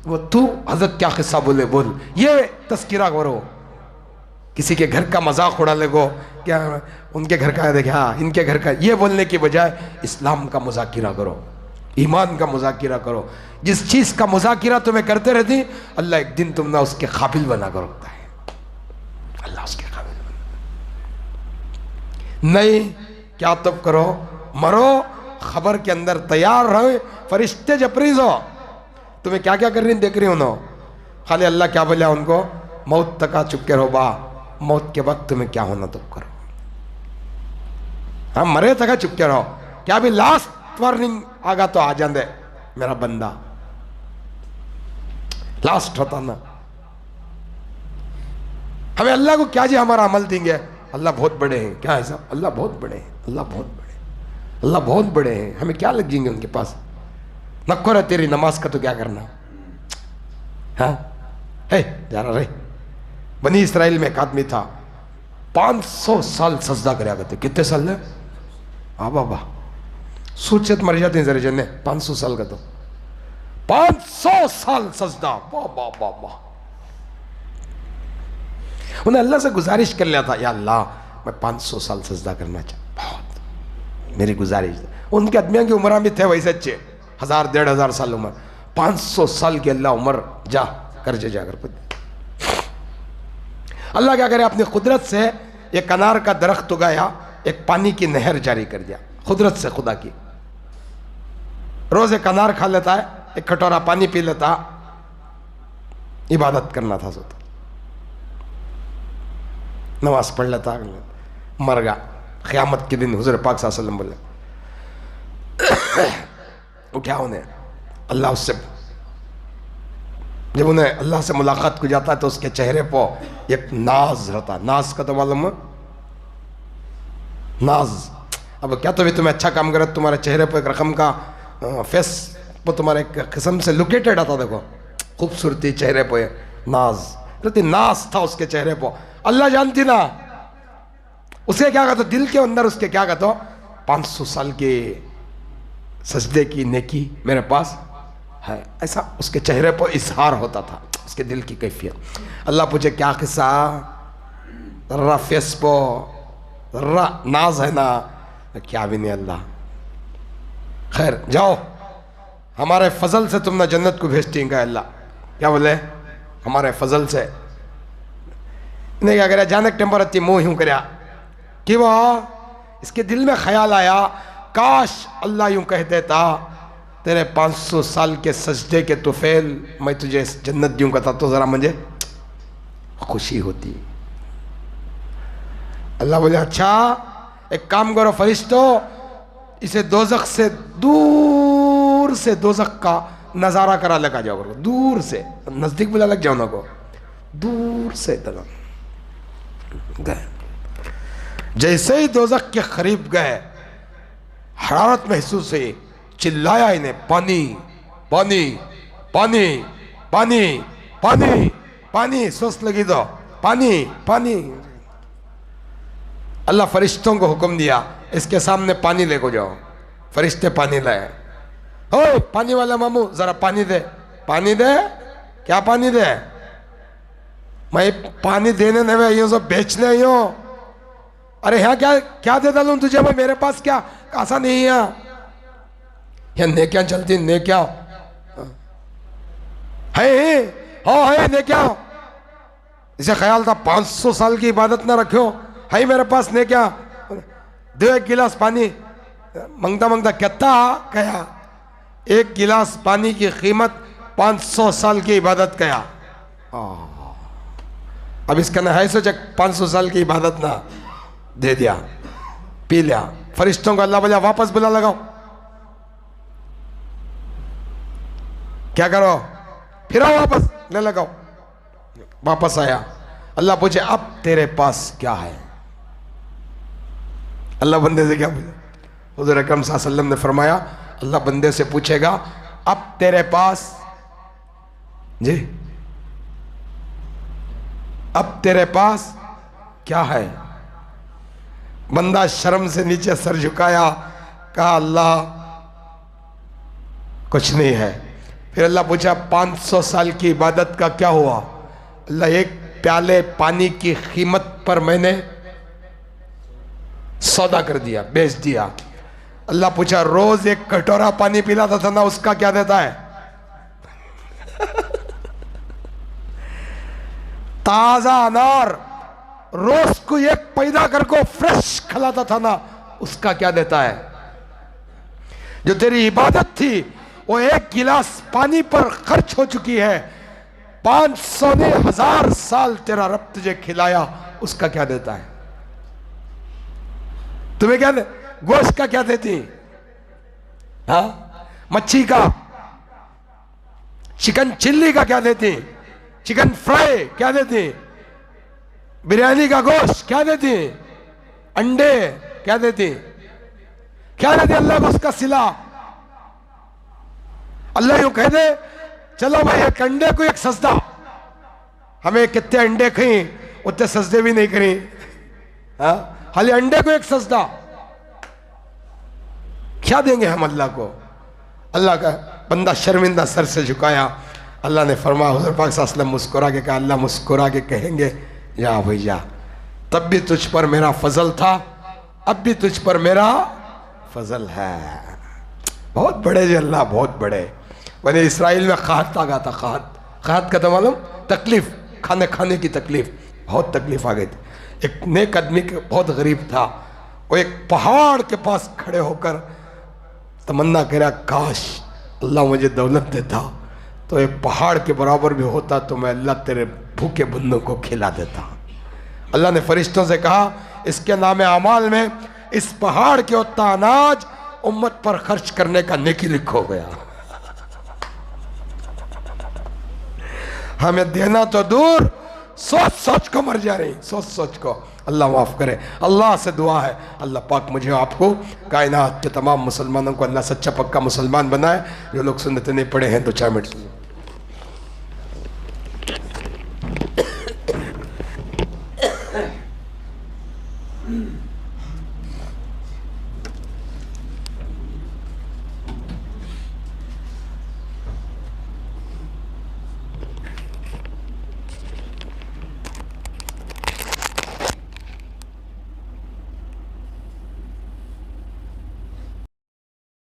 Speaker 1: वो तू हजरत क्या किस्सा बोले, बोल, ये तस्किरा करो। किसी के घर का मजाक उड़ा लेगो, क्या उनके घर का है देखे, हाँ इनके घर का, ये बोलने की बजाय इस्लाम का मुज़ाकिरा करो, ईमान का मुज़ाकिरा करो। जिस चीज़ का मुज़ाकिरा तुम्हें करते रहती, अल्लाह एक दिन तुम ना उसके काबिल बना कर रखता है। अल्लाह उसके काबिल बना, नहीं क्या तब करो, मरो, खबर के अंदर तैयार रहो, फरिश्ते जपरीज हो। तुम्हें क्या क्या कर रही देख रही हो ना, खाली अल्लाह क्या बोला उनको, मौत तक आ चुके रहो बा, मौत के वक्त में क्या होना तुम करो। हम मरे तक चुपके रहो, क्या भी लास्ट वार्निंग आगा तो आ जाते मेरा बंदा, लास्ट होता ना। हमें अल्लाह को क्या जी हमारा अमल देंगे, अल्लाह बहुत बड़े हैं, क्या है साहब, अल्लाह बहुत बड़े हैं, अल्लाह बहुत बड़े, अल्लाह बहुत बड़े हैं, हमें क्या लग जाएंगे उनके पास। नक्को रे तेरी नमाज का तो क्या करना। हाँ है जा रहा रे, बनी इसराइल में एक आदमी था 500 साल सजदा कराया करते। कितने साल है? हाँ बाबा सोचत मर जाते हैं जरे जन्ने। 500 साल का तो 500 साल सजदा, वाह वाह वाह वाह। उन्हें अल्लाह से गुजारिश कर लिया था, या अल्लाह मैं 500 साल सजदा करना चाहता, बहुत मेरी गुजारिश। उनके आदमियों की उम्र भी थे वैसे अच्छे, 1000-1500 साल उम्र, 500 साल की अल्लाह उम्र जा कर जाकर खुद। अल्लाह क्या करे, अपनी कुदरत से एक अनार का दरख्त उगाया, एक पानी की नहर जारी कर दिया, कुदरत से खुदा की। रोज एक अनार खा लेता है, एक कटोरा पानी पी लेता, इबादत करना था सोता, नमाज पढ़ लेता, मर गया। क़यामत के दिन हुज़ूर पाक सल्लल्लाहु अलैहि वसल्लम बोले उठा उन्हें, अल्लाह उससे, जब उन्हें अल्लाह से मुलाकात को जाता है तो उसके चेहरे पर एक नाज रहता है। नाज का तो मालूम है, नाज। अब क्या तो भी तुम्हें अच्छा काम करे, तुम्हारे चेहरे पर एक रकम का फेस पर तुम्हारे एक किस्म से लुकेटेड आता, देखो खूबसूरती चेहरे पर, नाज रहती, नाज था उसके चेहरे पर। अल्लाह जानती ना उसे क्या कहते, दिल के अंदर उसके क्या कहते, 500 साल के सजदे की नेकी मेरे पास है, ऐसा उसके चेहरे पर इजहार होता था, उसके दिल की कैफियत। अल्लाह पूछे क्या किस्सा, जर्रा फेस पो जर्रा नाज है ना, क्या भी नहीं अल्लाह। खैर जाओ, हमारे फजल से तुमने जन्नत को भेजती है अल्लाह। क्या बोले, हमारे फजल से। नहीं क्या करे, अचानक टेम्पर अति मुँह यूं करया कि वह इसके दिल में ख्याल आया, काश अल्लाह यूं कह देता तेरे 500 साल के सजदे के तुफेल मैं तुझे जन्नत दूं कहता तो जरा मुझे खुशी होती। अल्लाह बोले अच्छा एक काम करो फरिश्तों, इसे दोजख से दोजख का नज़ारा करा लगा जाओ, दूर से, नज़दीक बुला लग जाओ ना को, दूर से गए। जैसे ही दोजख के करीब गए, हरारत महसूस हुई, चिल्लाया इन्हें, पानी पानी पानी पानी पानी पानी, सोच लगी तो पानी पानी। अल्लाह फरिश्तों को हुक्म दिया इसके सामने पानी लेको जाओ। फरिश्ते पानी लाए, ओ पानी वाला मामू जरा पानी दे, पानी दे, क्या पानी दे, मैं पानी देने नहीं आई हूँ, सब बेचने आई हूँ। अरे यहाँ क्या क्या दे डालूं तुझे मैं, मेरे पास क्या कासा नहीं है, या नेक्या चलती, नेक्या है नेक्या। इसे ख्याल था 500 साल की इबादत ना रखो, है मेरे पास नेक्या, दो एक गिलास पानी। मंगता मंगता कहता कया, एक गिलास पानी की कीमत 500 साल की इबादत कया। अब इसका ना है सोचा 500 साल की इबादत ना, दे दिया, पी लिया। फरिश्तों को अल्लाह बोला वापस बुला लगाओ, क्या करो, फिर आओ वापस ले लगाओ। वापस आया, अल्लाह पूछे अब तेरे पास क्या है। अल्लाह बंदे से क्या पूछे, हुज़ूर अकरम सल्लल्लाहु अलैहि वसल्लम ने फरमाया अल्लाह बंदे से पूछेगा अब तेरे पास जी, अब तेरे पास क्या है। बंदा शर्म से नीचे सर झुकाया, कहा अल्लाह कुछ नहीं है। फिर अल्लाह पूछा 500 साल की इबादत का क्या हुआ। अल्लाह एक प्याले पानी की कीमत पर मैंने सौदा कर दिया, बेच दिया। अल्लाह पूछा रोज एक कटोरा पानी पिलाता था ना, उसका क्या देता है। ताजा अनार रोज को एक पैदा कर को फ्रेश खिलाता था ना, उसका क्या देता है। जो तेरी इबादत थी वो एक गिलास पानी पर खर्च हो चुकी है, 500 ने 1000 साल तेरा रब तुझे खिलाया, उसका क्या देता है? तुम्हें क्या दे? गोश्त का क्या देती? हाँ, मच्छी का, चिकन चिल्ली का क्या देती? चिकन फ्राई क्या देती? बिरयानी का गोश्त क्या देती? अंडे क्या देती? क्या देती अल्लाह को उसका सिला? अल्लाह यूं कह दे, चलो भाई एक अंडे को एक सजदा, हमें कितने अंडे खाई उतने सजदे भी नहीं करी, हाँ, खाली अंडे को एक सजदा, क्या देंगे हम अल्लाह को? अल्लाह का बंदा शर्मिंदा सर से झुकाया। अल्लाह ने फरमाया, हुज़ूर पाक सल्लल्लाहु अलैहि वसल्लम मुस्कुरा के कहा, अल्लाह मुस्कुरा के कहेंगे, या भैया तब भी तुझ पर मेरा फजल था, अब भी तुझ पर मेरा फजल है। बहुत बड़े जी अल्लाह, बहुत बड़े। बने इसराइल में क़हत आ गया था, क़हत का तो मालूम, तकलीफ, खाने की तकलीफ, बहुत तकलीफ आ गई थी। एक नेक आदमी बहुत गरीब था, वो एक पहाड़ के पास खड़े होकर तमन्ना करा, काश अल्लाह मुझे दौलत देता तो एक पहाड़ के बराबर भी होता तो मैं अल्लाह तेरे भूखे बंदों को खिला देता। अल्लाह ने फरिश्तों से कहा, इसके नाम अमाल में इस पहाड़ के उतना अनाज उम्मत पर खर्च करने का नेकी लिखो गया। हमें देना तो दूर, सोच सोच को मर जा रही, सोच सोच को। अल्लाह माफ़ करे। अल्लाह से दुआ है, अल्लाह पाक मुझे आपको, कायनात के तमाम मुसलमानों को अल्लाह सच्चा पक्का मुसलमान बनाए। जो लोग सुन्नत नहीं पढ़े हैं 2-4 मिनट